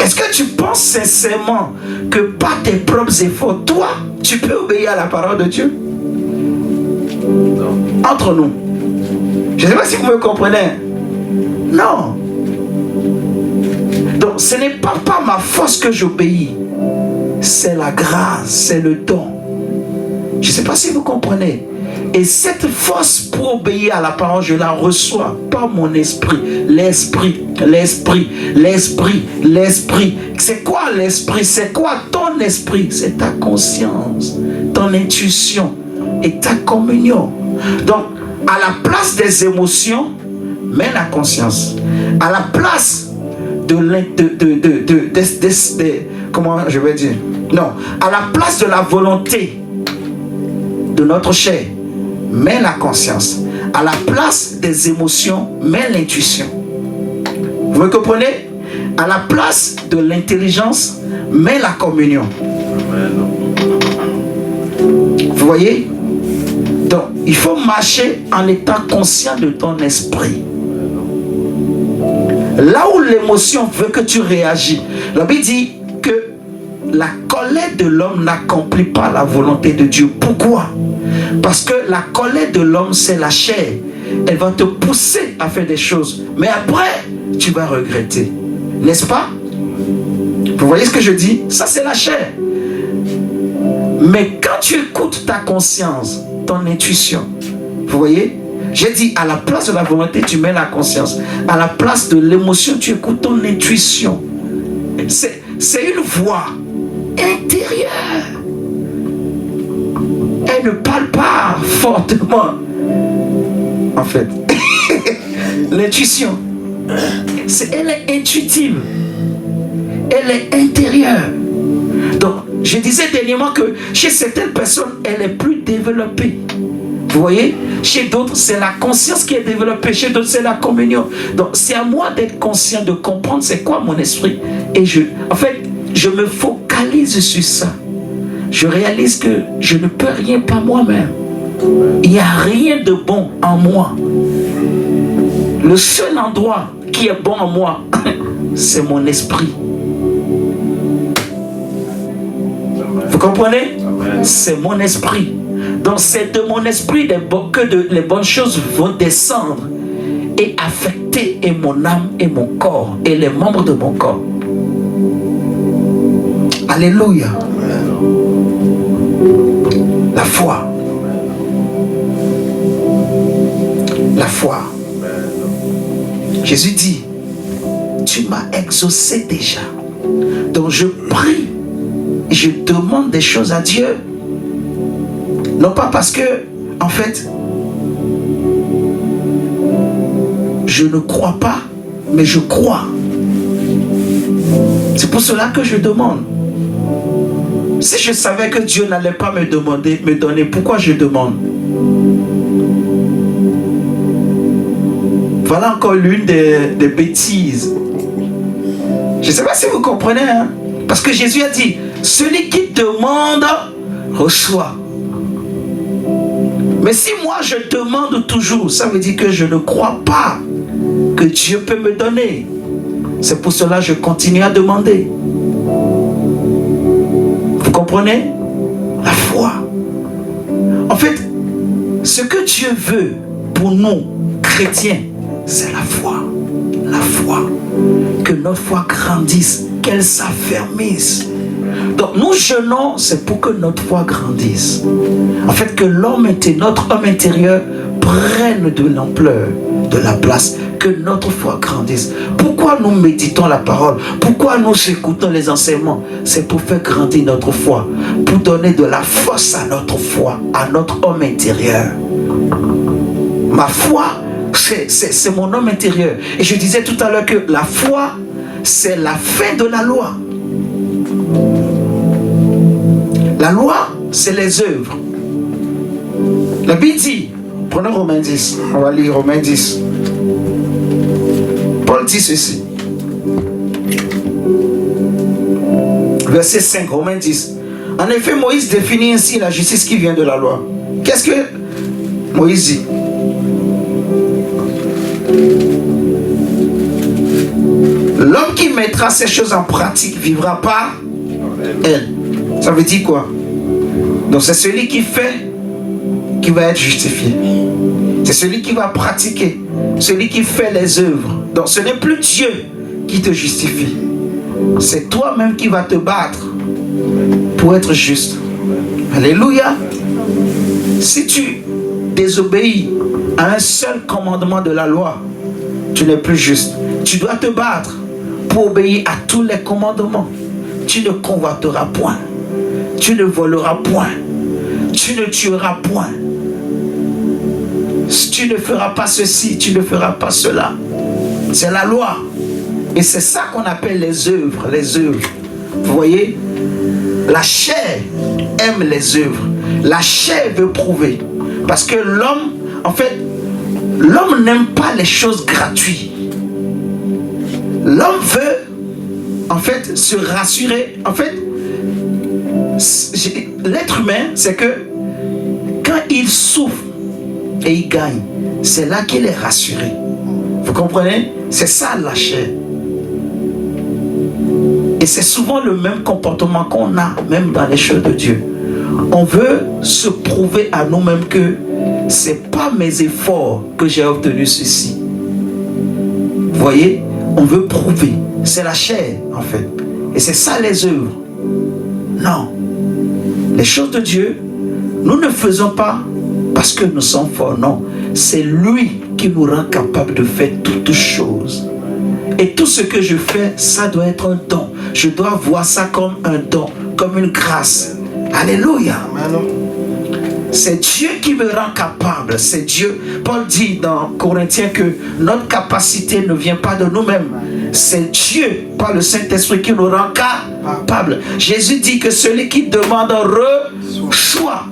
Est-ce que tu penses sincèrement que par tes propres efforts, toi, tu peux obéir à la parole de Dieu? Non. Entre nous. Je ne sais pas si vous me comprenez. Non. Donc, ce n'est pas par ma force que j'obéis. C'est la grâce, c'est le don. Je ne sais pas si vous comprenez. Et cette force pour obéir à la parole, je la reçois par mon esprit. L'esprit, l'esprit, l'esprit, l'esprit. C'est quoi l'esprit? C'est quoi ton esprit? C'est ta conscience, ton intuition et ta communion. Donc, à la place des émotions, mets la conscience. À la place comment je vais dire? Non, à la place de la volonté de notre chair, mets la conscience. À la place des émotions, mets l'intuition. Vous me comprenez? À la place de l'intelligence, mets la communion. Vous voyez? Donc, il faut marcher en étant conscient de ton esprit. Là où l'émotion veut que tu réagis, la Bible dit que la colère de l'homme n'accomplit pas la volonté de Dieu. Pourquoi? Parce que la colère de l'homme, c'est la chair. Elle va te pousser à faire des choses. Mais après, tu vas regretter. N'est-ce pas? Vous voyez ce que je dis? Ça, c'est la chair. Mais quand tu écoutes ta conscience, ton intuition, vous voyez? J'ai dit, à la place de la volonté, tu mets la conscience. À la place de l'émotion, tu écoutes ton intuition. C'est une voix intérieure. Elle ne parle pas fortement. En fait, l'intuition, elle est intuitive. Elle est intérieure. Donc, je disais dernièrement que chez certaines personnes, elle est plus développée. Vous voyez? Chez d'autres, c'est la conscience qui est développée. Chez d'autres, c'est la communion. Donc, c'est à moi d'être conscient, de comprendre c'est quoi mon esprit. Et en fait, je me focalise sur ça. Je réalise que je ne peux rien par moi-même. Il n'y a rien de bon en moi. Le seul endroit qui est bon en moi, c'est mon esprit. Vous comprenez? C'est mon esprit. Donc c'est de mon esprit que les bonnes choses vont descendre et affecter et mon âme et mon corps et les membres de mon corps. Alléluia. La foi. La foi. Jésus dit, tu m'as exaucé déjà. Donc je prie, je demande des choses à Dieu. Non pas parce que, en fait, je ne crois pas, mais je crois. C'est pour cela que je demande. Si je savais que Dieu n'allait pas me donner, pourquoi je demande? Voilà encore l'une des bêtises. Je ne sais pas si vous comprenez, hein? Parce que Jésus a dit, celui qui demande, reçoit. Mais si moi je demande toujours, ça veut dire que je ne crois pas que Dieu peut me donner. C'est pour cela que je continue à demander. Vous comprenez? La foi. En fait, ce que Dieu veut pour nous, chrétiens, c'est la foi. La foi. Que notre foi grandisse qu'elle s'affermisse. Donc nous jeûnons, c'est pour que notre foi grandisse. En fait, que notre homme intérieur prenne de l'ampleur, de la place, que notre foi grandisse. Pourquoi nous méditons la parole? Pourquoi nous écoutons les enseignements? C'est pour faire grandir notre foi, pour donner de la force à notre foi, à notre homme intérieur. Ma foi, c'est mon homme intérieur. Et je disais tout à l'heure que la foi, c'est la fin de la loi. La loi, c'est les œuvres. La Bible dit, prenons Romains 10, on va lire Romains 10. Paul dit ceci. Verset 5, Romains 10. En effet, Moïse définit ainsi la justice qui vient de la loi. Qu'est-ce que Moïse dit? L'homme qui mettra ces choses en pratique vivra par elle. Ça veut dire quoi? Donc c'est celui qui fait qui va être justifié. C'est celui qui va pratiquer, celui qui fait les œuvres. Donc ce n'est plus Dieu qui te justifie. C'est toi-même qui vas te battre pour être juste. Alléluia. Si tu désobéis à un seul commandement de la loi, tu n'es plus juste. Tu dois te battre pour obéir à tous les commandements. Tu ne convoiteras point. Tu ne voleras point. Tu ne tueras point. Tu ne feras pas ceci, tu ne feras pas cela. C'est la loi. Et c'est ça qu'on appelle les œuvres. Les œuvres. Vous voyez? La chair aime les œuvres. La chair veut prouver. Parce que l'homme, en fait, l'homme n'aime pas les choses gratuites. L'homme veut, en fait, se rassurer. En fait, l'être humain, c'est que quand il souffre et il gagne, c'est là qu'il est rassuré. Vous comprenez? C'est ça la chair. Et c'est souvent le même comportement qu'on a, même dans les choses de Dieu. On veut se prouver à nous-mêmes que c'est pas mes efforts que j'ai obtenu ceci. Vous voyez? On veut prouver. C'est la chair, en fait. Et c'est ça les œuvres. Non. Les choses de Dieu, nous ne faisons pas parce que nous sommes forts. Non. C'est lui qui nous rend capable de faire toutes choses. Et tout ce que je fais, ça doit être un don. Je dois voir ça comme un don, comme une grâce. Alléluia. C'est Dieu qui me rend capable. C'est Dieu. Paul dit dans Corinthiens que notre capacité ne vient pas de nous-mêmes. C'est Dieu, par le Saint-Esprit, qui nous rend capable. Jésus dit que celui qui demande reçoit.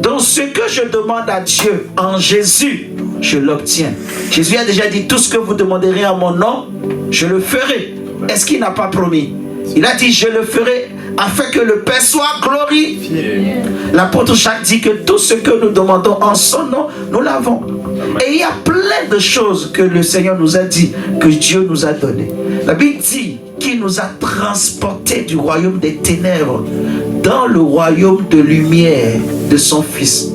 Donc ce que je demande à Dieu en Jésus, je l'obtiens. Jésus a déjà dit, tout ce que vous demanderez en mon nom, je le ferai. Est-ce qu'il n'a pas promis? Il a dit, je le ferai afin que le Père soit glorifié. L'apôtre Jacques dit que tout ce que nous demandons en son nom, nous l'avons. Et il y a plein de choses que le Seigneur nous a dit, que Dieu nous a donné. La Bible dit qu'il nous a transportés du royaume des ténèbres dans le royaume de lumière de son Fils.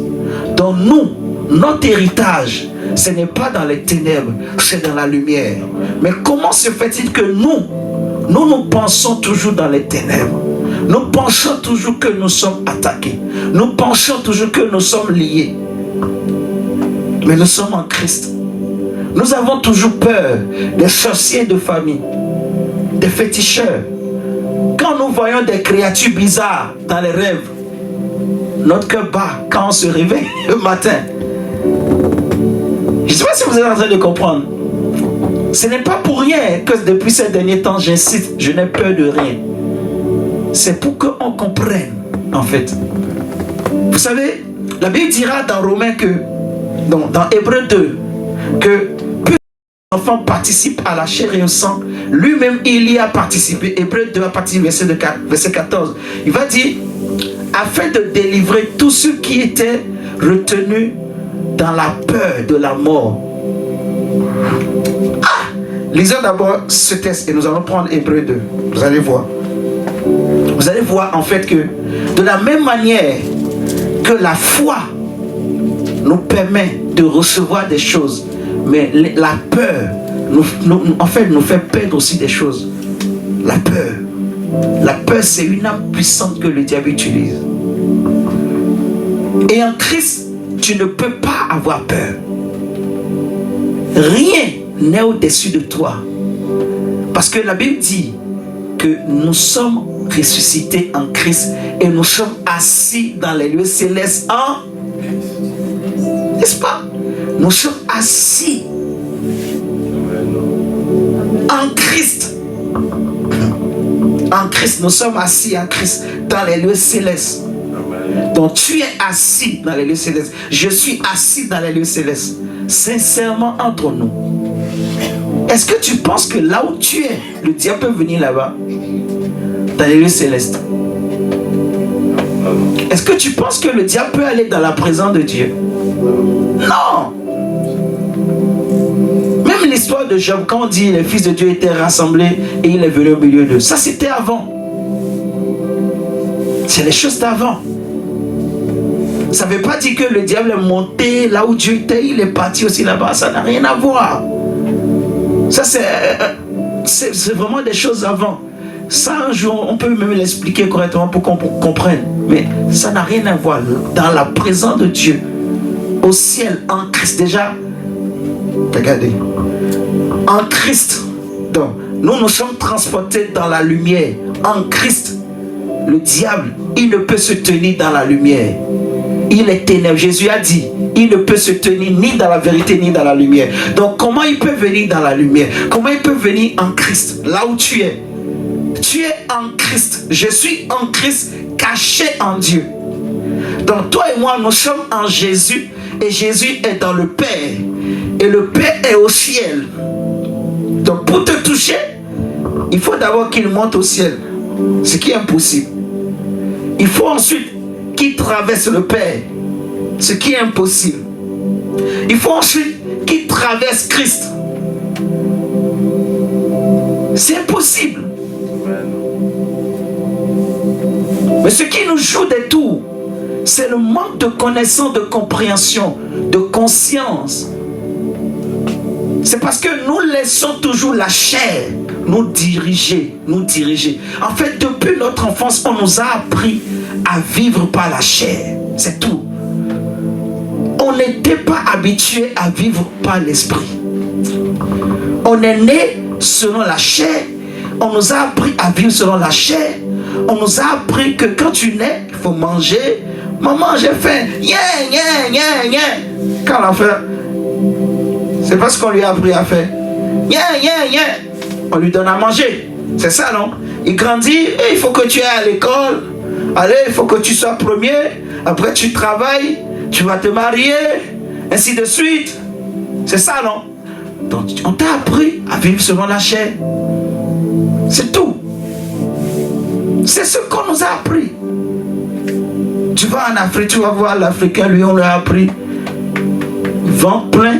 Donc nous, notre héritage, ce n'est pas dans les ténèbres, c'est dans la lumière. Mais comment se fait-il que nous pensons toujours dans les ténèbres? Nous pensons toujours que nous sommes attaqués. Nous pensons toujours que nous sommes liés. Mais nous sommes en Christ. Nous avons toujours peur des sorciers de famille, des féticheurs. Quand nous voyons des créatures bizarres dans les rêves, notre cœur bat quand on se réveille le matin. Je ne sais pas si vous êtes en train de comprendre. Ce n'est pas pour rien que depuis ces derniers temps, j'insiste, je n'ai peur de rien. C'est pour qu'on comprenne, en fait. Vous savez, la Bible dira dans Romains que, dans Hébreux 2, que plus l'enfant participe à la chair et au sang, lui-même il y a participé. Hébreux 2 à partir du verset 14. Il va dire, afin de délivrer tous ceux qui étaient retenus dans la peur de la mort. Lisons d'abord ce texte et nous allons prendre Hébreux 2. Vous allez voir. Vous allez voir en fait que de la même manière que la foi nous permet de recevoir des choses, mais la peur nous fait perdre aussi des choses. La peur. La peur, c'est une âme puissante que le diable utilise. Et en Christ, tu ne peux pas avoir peur. Rien n'est au-dessus de toi. Parce que la Bible dit que nous sommes ressuscités en Christ et nous sommes assis dans les lieux célestes en... N'est-ce pas? Nous sommes assis en Christ. En Christ, nous sommes assis en Christ dans les lieux célestes. Donc tu es assis dans les lieux célestes. Je suis assis dans les lieux célestes. Sincèrement entre nous. Est-ce que tu penses que là où tu es, le diable peut venir là-bas? Dans les lieux célestes. Est-ce que tu penses que le diable peut aller dans la présence de Dieu? Non. Même l'histoire de Job, quand on dit les fils de Dieu étaient rassemblés et il est venu au milieu d'eux, ça c'était avant. C'est les choses d'avant. Ça ne veut pas dire que le diable est monté là où Dieu était, il est parti aussi là-bas. Ça n'a rien à voir. Ça c'est vraiment des choses avant. Ça un jour on peut même l'expliquer correctement pour qu'on comprenne. Mais ça n'a rien à voir. Dans la présence de Dieu, au ciel, en Christ déjà. Regardez. En Christ. Donc, nous sommes transportés dans la lumière. En Christ. Le diable, il ne peut se tenir dans la lumière. Il est ténèbre. Jésus a dit, il ne peut se tenir ni dans la vérité ni dans la lumière. Donc comment il peut venir dans la lumière? Comment il peut venir en Christ? Là où tu es. Tu es en Christ. Je suis en Christ, caché en Dieu. Donc toi et moi, nous sommes en Jésus. Et Jésus est dans le Père. Et le Père est au ciel. Donc pour te toucher, il faut d'abord qu'il monte au ciel. Ce qui est impossible. Il faut ensuite qu'il traverse le Père. Ce qui est impossible. Il faut ensuite qu'il traverse Christ. C'est impossible. Mais ce qui nous joue des tours, c'est le manque de connaissance, de compréhension, de conscience. C'est parce que nous laissons toujours la chair nous diriger. En fait, depuis notre enfance, on nous a appris à vivre par la chair. C'est tout. On n'était pas habitué à vivre par l'esprit. On est né selon la chair. On nous a appris à vivre selon la chair. On nous a appris que quand tu nais, il faut manger. Maman, j'ai faim. Quand l'enfant, c'est pas ce qu'on lui a appris à faire. On lui donne à manger. C'est ça, non? Il grandit et il faut que tu ailles à l'école. Allez, il faut que tu sois premier. Après, tu travailles. Tu vas te marier. Ainsi de suite. C'est ça, non? Donc, on t'a appris à vivre selon la chair. C'est tout. C'est ce qu'on nous a appris. Tu vas en Afrique, tu vas voir l'Africain, lui, on lui a appris. Ventre plein.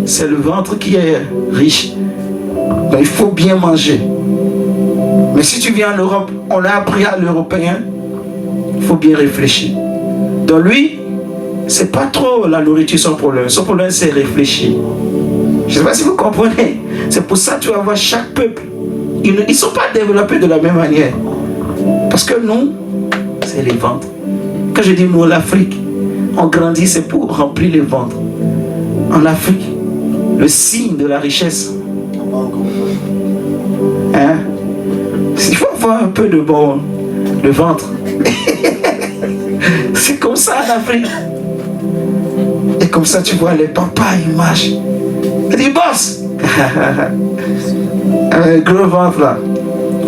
C'est le ventre qui est riche. Donc, il faut bien manger. Mais si tu viens en Europe, on a appris à l'Européen, il faut bien réfléchir. Donc lui, c'est pas trop la nourriture son problème. Son problème, c'est réfléchir. Je ne sais pas si vous comprenez. C'est pour ça que tu vas voir chaque peuple. Ils ne sont pas développés de la même manière. Parce que nous, c'est les ventres. Quand je dis nous, l'Afrique, on grandit, c'est pour remplir les ventres. En Afrique, le signe de la richesse. Hein? Il faut avoir un peu de bon, de ventre. C'est comme ça en Afrique. Et comme ça, tu vois les papas, ils marchent. Il dit, boss! Un gros ventre là.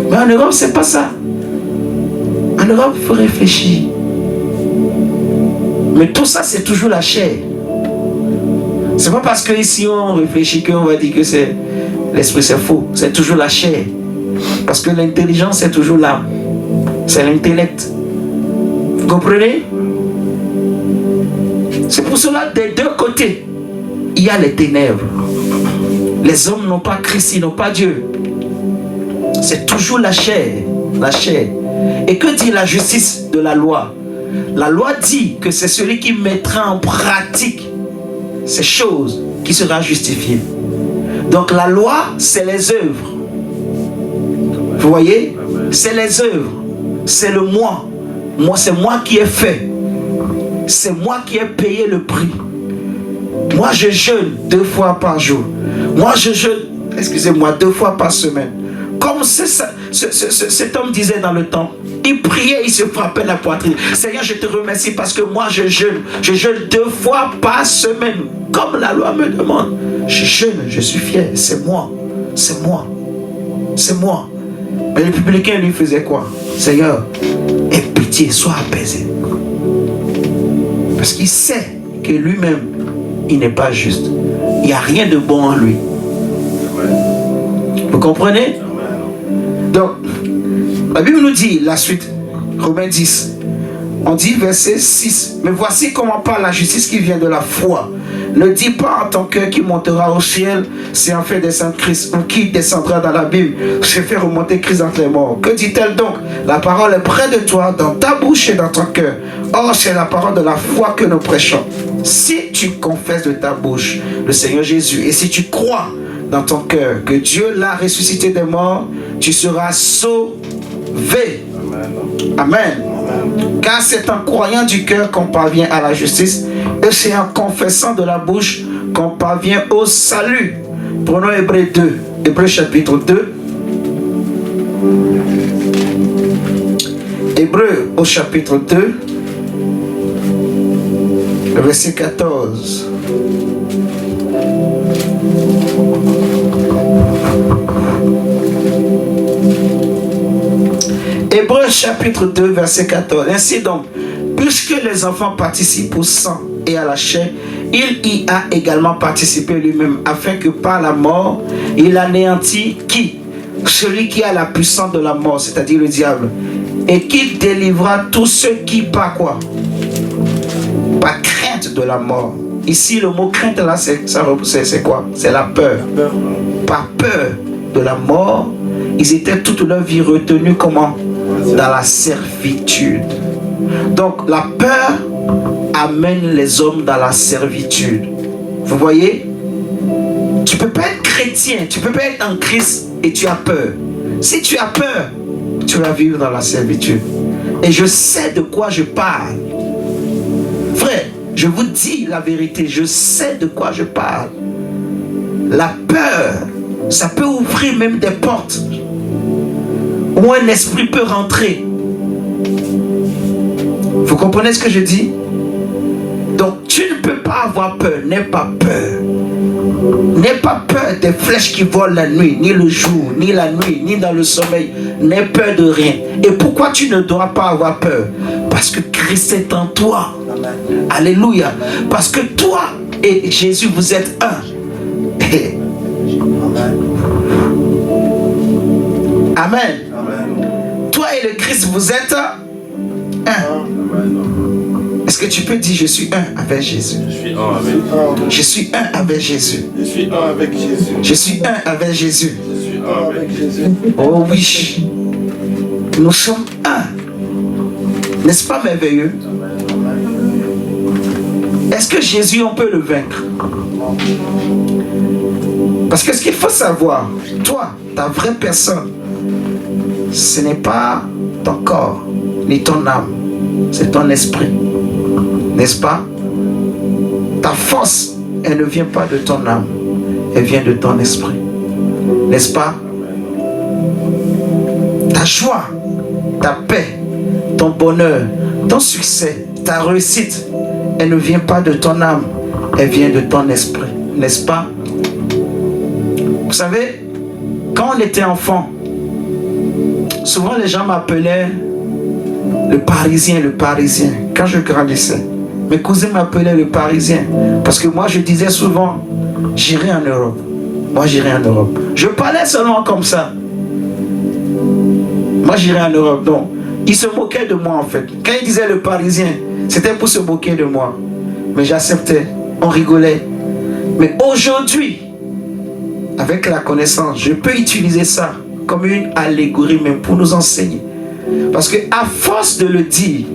Mais en Europe, c'est pas ça. En Europe, il faut réfléchir. Mais tout ça, c'est toujours la chair. C'est pas parce qu'ici on réfléchit qu'on va dire que c'est l'esprit, c'est faux. C'est toujours la chair. Parce que l'intelligence, c'est toujours l'âme. C'est l'intellect. Vous comprenez? C'est pour cela, des deux côtés, il y a les ténèbres. Les hommes n'ont pas Christ, ils n'ont pas Dieu. C'est toujours la chair. La chair. Et que dit la justice de la loi? La loi dit que c'est celui qui mettra en pratique ces choses qui sera justifié. Donc la loi, c'est les œuvres. Vous voyez? C'est les œuvres. C'est le moi. Moi, c'est moi qui ai fait. C'est moi qui ai payé le prix. Moi, je jeûne 2 fois par jour. Moi, je jeûne, excusez-moi, 2 fois par semaine. Comme cet homme disait dans le temple, il priait, il se frappait la poitrine. Seigneur, je te remercie parce que moi, je jeûne. Je jeûne 2 fois par semaine. Comme la loi me demande. Je jeûne, je suis fier. C'est moi. C'est moi. C'est moi. Mais le publicain lui faisait quoi? Seigneur, aie pitié, sois apaisé. Parce qu'il sait que lui-même, il n'est pas juste. Il n'y a rien de bon en lui. Vous comprenez? Donc, la Bible nous dit la suite, Romains 10. On dit verset 6. Mais voici comment parle la justice qui vient de la foi. Ne dis pas en ton cœur qui montera au ciel, c'est en fait descendre Christ, ou qui descendra dans l'abîme, c'est faire remonter Christ entre les morts. Que dit-elle donc? La parole est près de toi, dans ta bouche et dans ton cœur. Or, c'est la parole de la foi que nous prêchons. Si tu confesses de ta bouche le Seigneur Jésus, et si tu crois dans ton cœur que Dieu l'a ressuscité des morts, tu seras sauvé. Amen. Car c'est en croyant du cœur qu'on parvient à la justice, et c'est en confessant de la bouche qu'on parvient au salut. Prenons Hébreux 2, Hébreux chapitre 2. Hébreux au chapitre 2, le verset 14. Hébreux chapitre 2, verset 14. Ainsi donc, puisque les enfants participent au sang et à la chair, il y a également participé lui-même, afin que par la mort, il anéantit qui? Celui qui a la puissance de la mort, c'est-à-dire le diable, et qu'il délivra tous ceux qui, par quoi? Par crainte de la mort. Ici, le mot crainte, là, c'est quoi? C'est la peur. Par peur de la mort, ils étaient toute leur vie retenus comment? Dans la servitude. Donc, la peur amène les hommes dans la servitude. Vous voyez? Tu ne peux pas être chrétien, tu ne peux pas être en Christ et tu as peur. Si tu as peur, tu vas vivre dans la servitude. Et je sais de quoi je parle. Frère, je vous dis la vérité, je sais de quoi je parle. La peur, ça peut ouvrir même des portes où un esprit peut rentrer. Vous comprenez ce que je dis? Donc tu ne peux pas avoir peur, n'aie pas peur. N'aie pas peur des flèches qui volent la nuit, ni le jour, ni la nuit, ni dans le sommeil. N'aie peur de rien. Et pourquoi tu ne dois pas avoir peur? Parce que Christ est en toi. Amen. Alléluia. Parce que toi et Jésus, vous êtes un. Amen. Amen. Toi et le Christ, vous êtes un. Est-ce que tu peux dire je suis un avec Jésus? Je suis un avec Je suis un avec Jésus. Je suis un avec Jésus. Je suis un avec Jésus. Je suis un avec Jésus. Oh oui. Nous sommes un. N'est-ce pas merveilleux? Est-ce que Jésus, on peut le vaincre? Parce que ce qu'il faut savoir, toi, ta vraie personne, ce n'est pas ton corps, ni ton âme, c'est ton esprit. N'est-ce pas? Ta force, elle ne vient pas de ton âme, elle vient de ton esprit. N'est-ce pas? Ta joie, ta paix, ton bonheur, ton succès, ta réussite, elle ne vient pas de ton âme, elle vient de ton esprit. N'est-ce pas? Vous savez, quand on était enfant, souvent les gens m'appelaient le Parisien, le Parisien. Quand je grandissais, mes cousins m'appelaient le Parisien. Parce que moi, je disais souvent, j'irai en Europe. Moi, j'irai en Europe. Je parlais seulement comme ça. Moi, j'irai en Europe. Donc, ils se moquaient de moi, en fait. Quand ils disaient le Parisien, c'était pour se moquer de moi. Mais j'acceptais. On rigolait. Mais aujourd'hui, avec la connaissance, je peux utiliser ça comme une allégorie même pour nous enseigner. Parce que à force de le dire,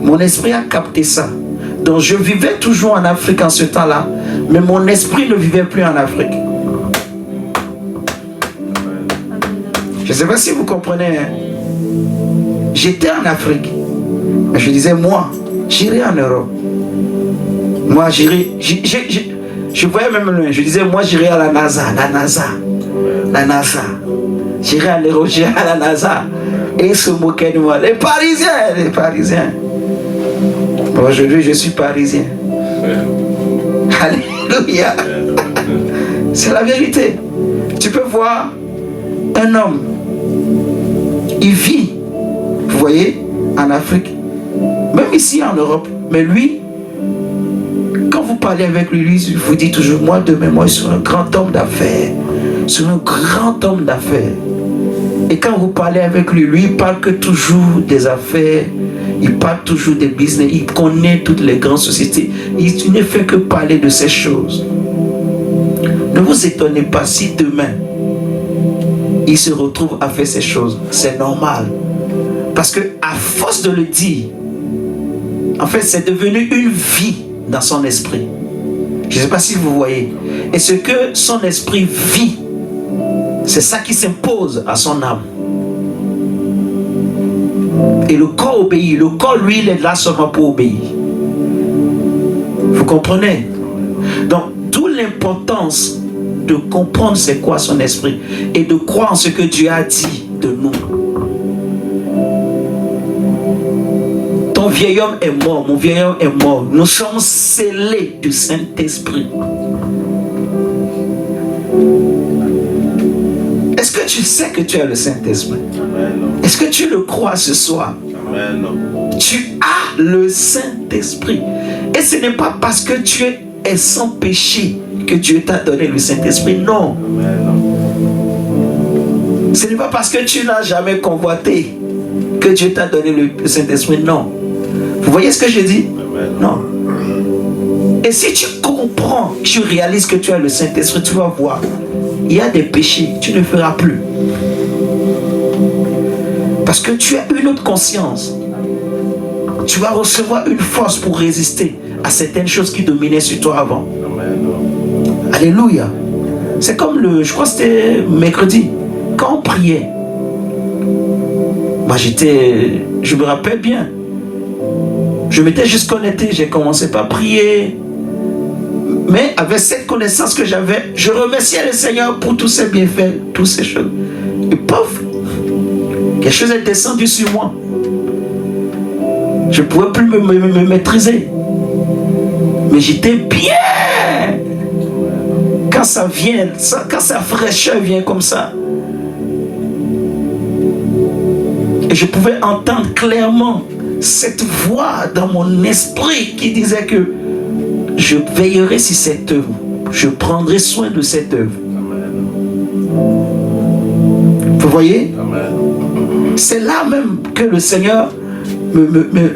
mon esprit a capté ça. Donc je vivais toujours en Afrique en ce temps-là, mais mon esprit ne vivait plus en Afrique. Je ne sais pas si vous comprenez. Hein. J'étais en Afrique. Mais je disais, moi, j'irai en Europe. Moi, j'irai. Je voyais même loin. Je disais, moi, j'irai à la NASA. La NASA. J'irai à l'Europe, j'irai à la NASA. Et ils se moquaient de moi. Les Parisiens. Bon, aujourd'hui, je suis Parisien. Alléluia. C'est la vérité. Tu peux voir un homme. Il vit, vous voyez, en Afrique. Même ici en Europe. Mais lui, quand vous parlez avec lui, il vous dit toujours, moi demain, moi je suis un grand homme d'affaires. Je suis un grand homme d'affaires. Et quand vous parlez avec lui, il parle que toujours des affaires. Il parle toujours des business. Il connaît toutes les grandes sociétés. Il ne fait que parler de ces choses. Ne vous étonnez pas si demain, il se retrouve à faire ces choses. C'est normal. Parce que à force de le dire, en fait, c'est devenu une vie dans son esprit. Je ne sais pas si vous voyez. Et ce que son esprit vit, c'est ça qui s'impose à son âme. Et le corps obéit. Le corps, lui, il est là seulement pour obéir. Vous comprenez? Donc, d'où l'importance de comprendre c'est quoi son esprit et de croire en ce que Dieu a dit de nous. Ton vieil homme est mort, mon vieil homme est mort. Nous sommes scellés du Saint-Esprit. Est-ce que tu sais que tu as le Saint-Esprit? Est-ce que tu le crois ce soir? Amen. Tu as le Saint-Esprit. Et ce n'est pas parce que tu es sans péché que Dieu t'a donné le Saint-Esprit. Non. Amen. Ce n'est pas parce que tu n'as jamais convoité que Dieu t'a donné le Saint-Esprit. Non. Vous voyez ce que je dis? Amen. Non. Et si tu comprends, tu réalises que tu as le Saint-Esprit, tu vas voir. Il y a des péchés, tu ne feras plus. Parce que tu as une autre conscience. Tu vas recevoir une force pour résister à certaines choses qui dominaient sur toi avant. Amen. Alléluia. C'est comme je crois que c'était mercredi, quand on priait. Moi je me rappelle bien. Je m'étais juste connecté, j'ai commencé par prier. Mais avec cette connaissance que j'avais, je remerciais le Seigneur pour tous ses bienfaits, toutes ces choses. Et pauvre, quelque chose est descendu sur moi. Je ne pouvais plus me maîtriser. Mais j'étais bien. Quand ça vient, quand sa fraîcheur vient comme ça. Et je pouvais entendre clairement cette voix dans mon esprit qui disait que je veillerai sur cette œuvre. Je prendrai soin de cette œuvre. Amen. Vous voyez? Amen. C'est là même que le Seigneur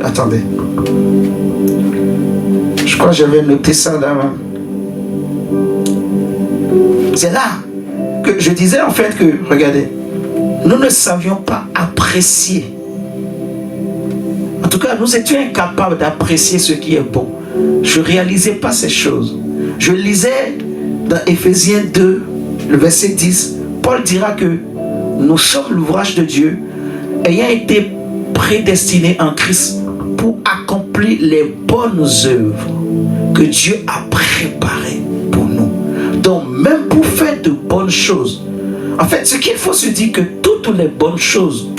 Attendez. Je crois que j'avais noté ça là. C'est là que je disais en fait que, regardez, nous ne savions pas apprécier. En tout cas, nous étions incapables d'apprécier ce qui est bon. Je ne réalisais pas ces choses. Je lisais dans Éphésiens 2, le verset 10, Paul dira que nous sommes l'ouvrage de Dieu, ayant été prédestinés en Christ pour accomplir les bonnes œuvres que Dieu a préparées pour nous. Donc, même pour faire de bonnes choses. En fait, ce qu'il faut se dire que toutes les bonnes choses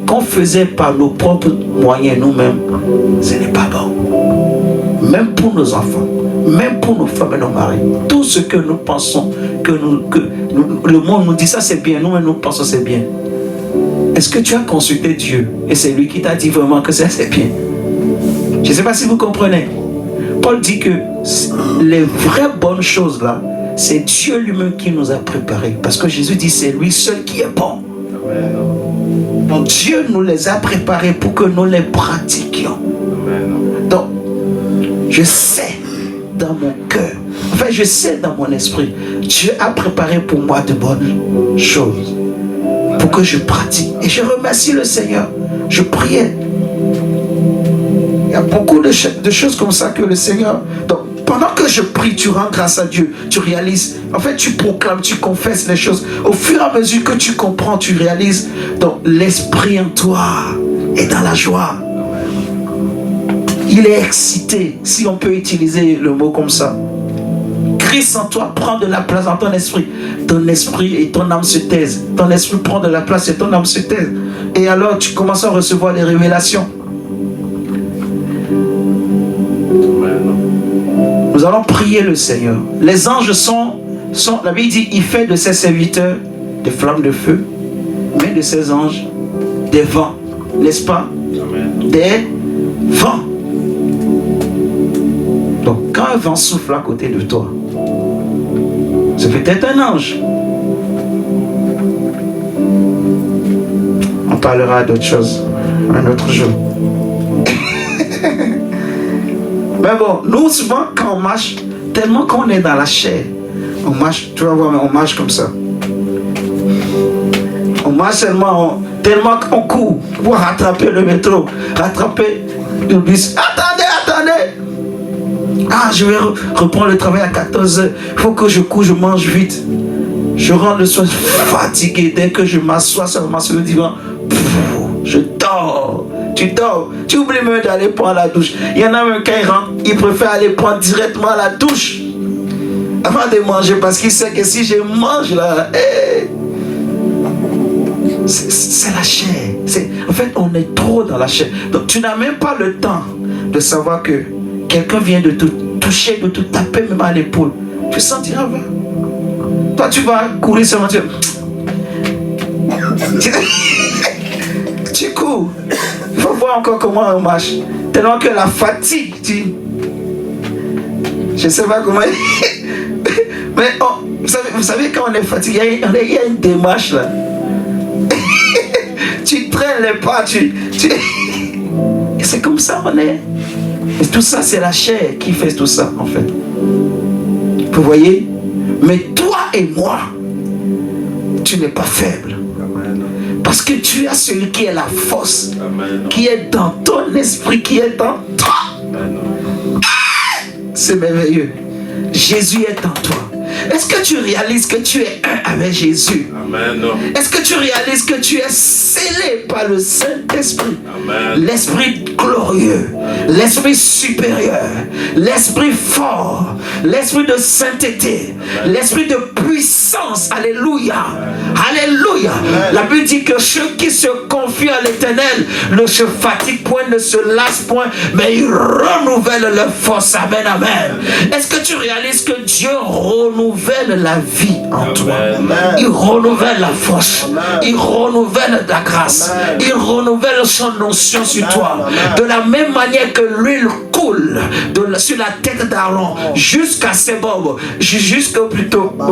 qu'on faisait par nos propres moyens nous-mêmes, ce n'est pas bon. Même pour nos enfants, même pour nos femmes et nos maris, tout ce que nous pensons, le monde nous dit ça c'est bien, nous-mêmes nous pensons c'est bien. Est-ce que tu as consulté Dieu et c'est lui qui t'a dit vraiment que ça c'est bien? Je ne sais pas si vous comprenez. Paul dit que les vraies bonnes choses là, c'est Dieu lui-même qui nous a préparés. Parce que Jésus dit c'est lui seul qui est bon. Donc Dieu nous les a préparés pour que nous les pratiquions. Donc je sais dans mon cœur, enfin je sais dans mon esprit, Dieu a préparé pour moi de bonnes choses pour que je pratique. Et je remercie le Seigneur. Je priais. Il y a beaucoup de choses comme ça que le Seigneur... Donc pendant que je prie, tu rends grâce à Dieu, tu réalises, en fait tu proclames, tu confesses les choses. Au fur et à mesure que tu comprends, tu réalises, donc l'esprit en toi est dans la joie. Il est excité, si on peut utiliser le mot comme ça. Christ en toi prend de la place dans ton esprit. Ton esprit et ton âme se taisent. Ton esprit prend de la place et ton âme se taise. Et alors tu commences à recevoir des révélations. Nous allons prier le Seigneur. Les anges sont la Bible dit, il fait de ses serviteurs des flammes de feu, mais de ses anges des vents, n'est-ce pas? Amen. Des vents. Donc quand un vent souffle à côté de toi, c'est peut-être un ange. On parlera d'autre chose un autre jour. Mais bon, nous souvent quand on marche, tellement qu'on est dans la chair, on marche, tu vas voir, on marche comme ça. On marche tellement qu'on court pour rattraper le métro, rattraper le bus. Attendez! Ah, je vais reprendre le travail à 14h. Il faut que je cours, je mange vite. Je rentre le soir fatigué. Dès que je m'assois seulement sur le divan, je dors. Tu dors. Tu oublies même d'aller prendre la douche. Il y en a même quand il rentre, il préfère aller prendre directement la douche avant de manger parce qu'il sait que si je mange là, c'est la chair. En fait, on est trop dans la chair. Donc tu n'as même pas le temps de savoir que quelqu'un vient de te toucher, de te taper même à l'épaule. Tu sens dire, ah, va. Toi, tu vas courir seulement. Tu cours. Il faut voir encore comment on marche. Tellement que la fatigue, je ne sais pas comment. Mais vous savez, quand on est fatigué, il y a une démarche là. Tu traînes les pas, Et c'est comme ça on est. Et tout ça, c'est la chair qui fait tout ça, en fait. Vous voyez? Mais toi et moi, tu n'es pas faible. Parce que tu as celui qui est la force, qui est dans ton esprit, qui est dans toi. C'est merveilleux. Jésus est en toi. Est-ce que tu réalises que tu es un avec Jésus? Amen. Est-ce que tu réalises que tu es scellé par le Saint-Esprit? L'Esprit glorieux, l'Esprit supérieur, l'Esprit fort, l'Esprit de sainteté, l'Esprit de puissance. Alléluia. Alléluia. La Bible dit que ceux qui se confient à l'Éternel ne se fatiguent point, ne se lassent point, mais ils renouvellent leur force. Amen, amen. Est-ce que tu réalises que Dieu renouvelle la vie en toi? Il renouvelle la force. Il renouvelle la grâce. Il renouvelle son notion sur toi. De la même manière que l'huile coule sur la tête d'Aaron jusqu'à ses barbes,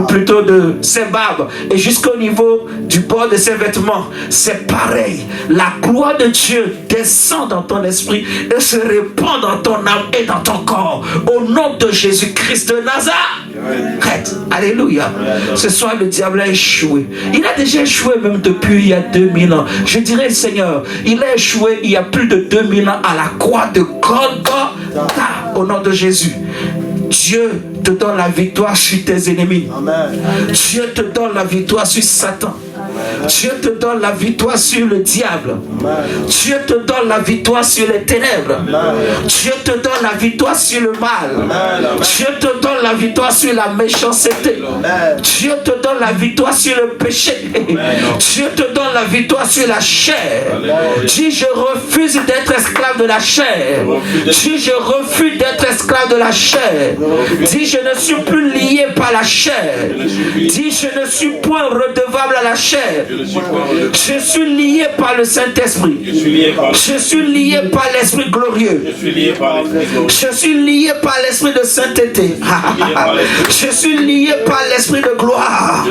plutôt de ses barbes et jusqu'au niveau du bord de ses vêtements. C'est pareil. La gloire de Dieu descend dans ton esprit et se répand dans ton âme et dans ton corps. Au nom de Jésus-Christ de Nazareth. Alléluia. Ce soir, le diable a échoué. Il a déjà échoué même depuis il y a 2000 ans. Je dirais, Seigneur, il a échoué il y a plus de 2000 ans à la croix de Golgotha. Au nom de Jésus. Dieu te donne la victoire sur tes ennemis. Amen. Dieu te donne la victoire sur Satan. Amen. Dieu te donne la victoire sur le diable. Amen. Dieu te donne la victoire sur les ténèbres. Amen. Dieu te donne la victoire sur le mal. Amen. Dieu te donne la victoire sur la méchanceté. Amen. Dieu te donne la victoire sur le péché. Amen. Dieu te donne la victoire sur la chair. Dis, je refuse d'être esclave de la chair. Dis, je refuse d'être esclave de la chair. Dis, je ne suis plus lié par la chair. Dis, je ne suis point redevable à la chair. Je suis lié par le Saint-Esprit. Je suis lié par l'Esprit glorieux. Je suis lié par l'Esprit de sainteté. Je suis lié par l'Esprit de gloire.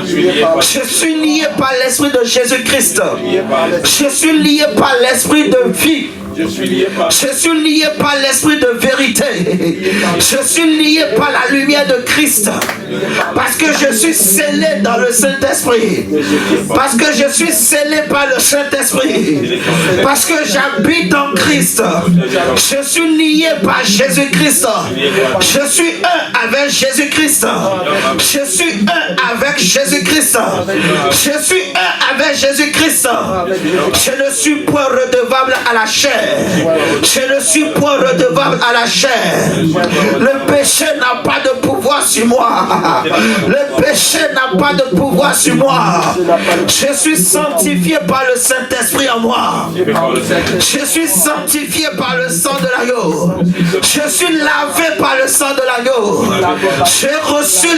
Je suis lié par l'Esprit de Jésus-Christ. Je suis lié par l'Esprit de vie. Je suis lié par Je suis lié par l'esprit de vérité. Je suis lié par la lumière de Christ. Parce que je suis scellé dans le Saint-Esprit. Parce que je suis scellé par le Saint-Esprit. Parce que j'habite en Christ. Je suis lié par Jésus-Christ. Je suis un avec Jésus-Christ. Je suis un avec Jésus-Christ. Je suis un avec Jésus-Christ. Je ne suis point redevable à la chair. Je ne suis point redevable à la chair. Le péché n'a pas de pouvoir sur moi. Le péché n'a pas de pouvoir sur moi. Je suis sanctifié par le Saint-Esprit en moi. Je suis sanctifié par le sang de l'agneau. Je suis lavé par le sang de l'agneau. J'ai reçu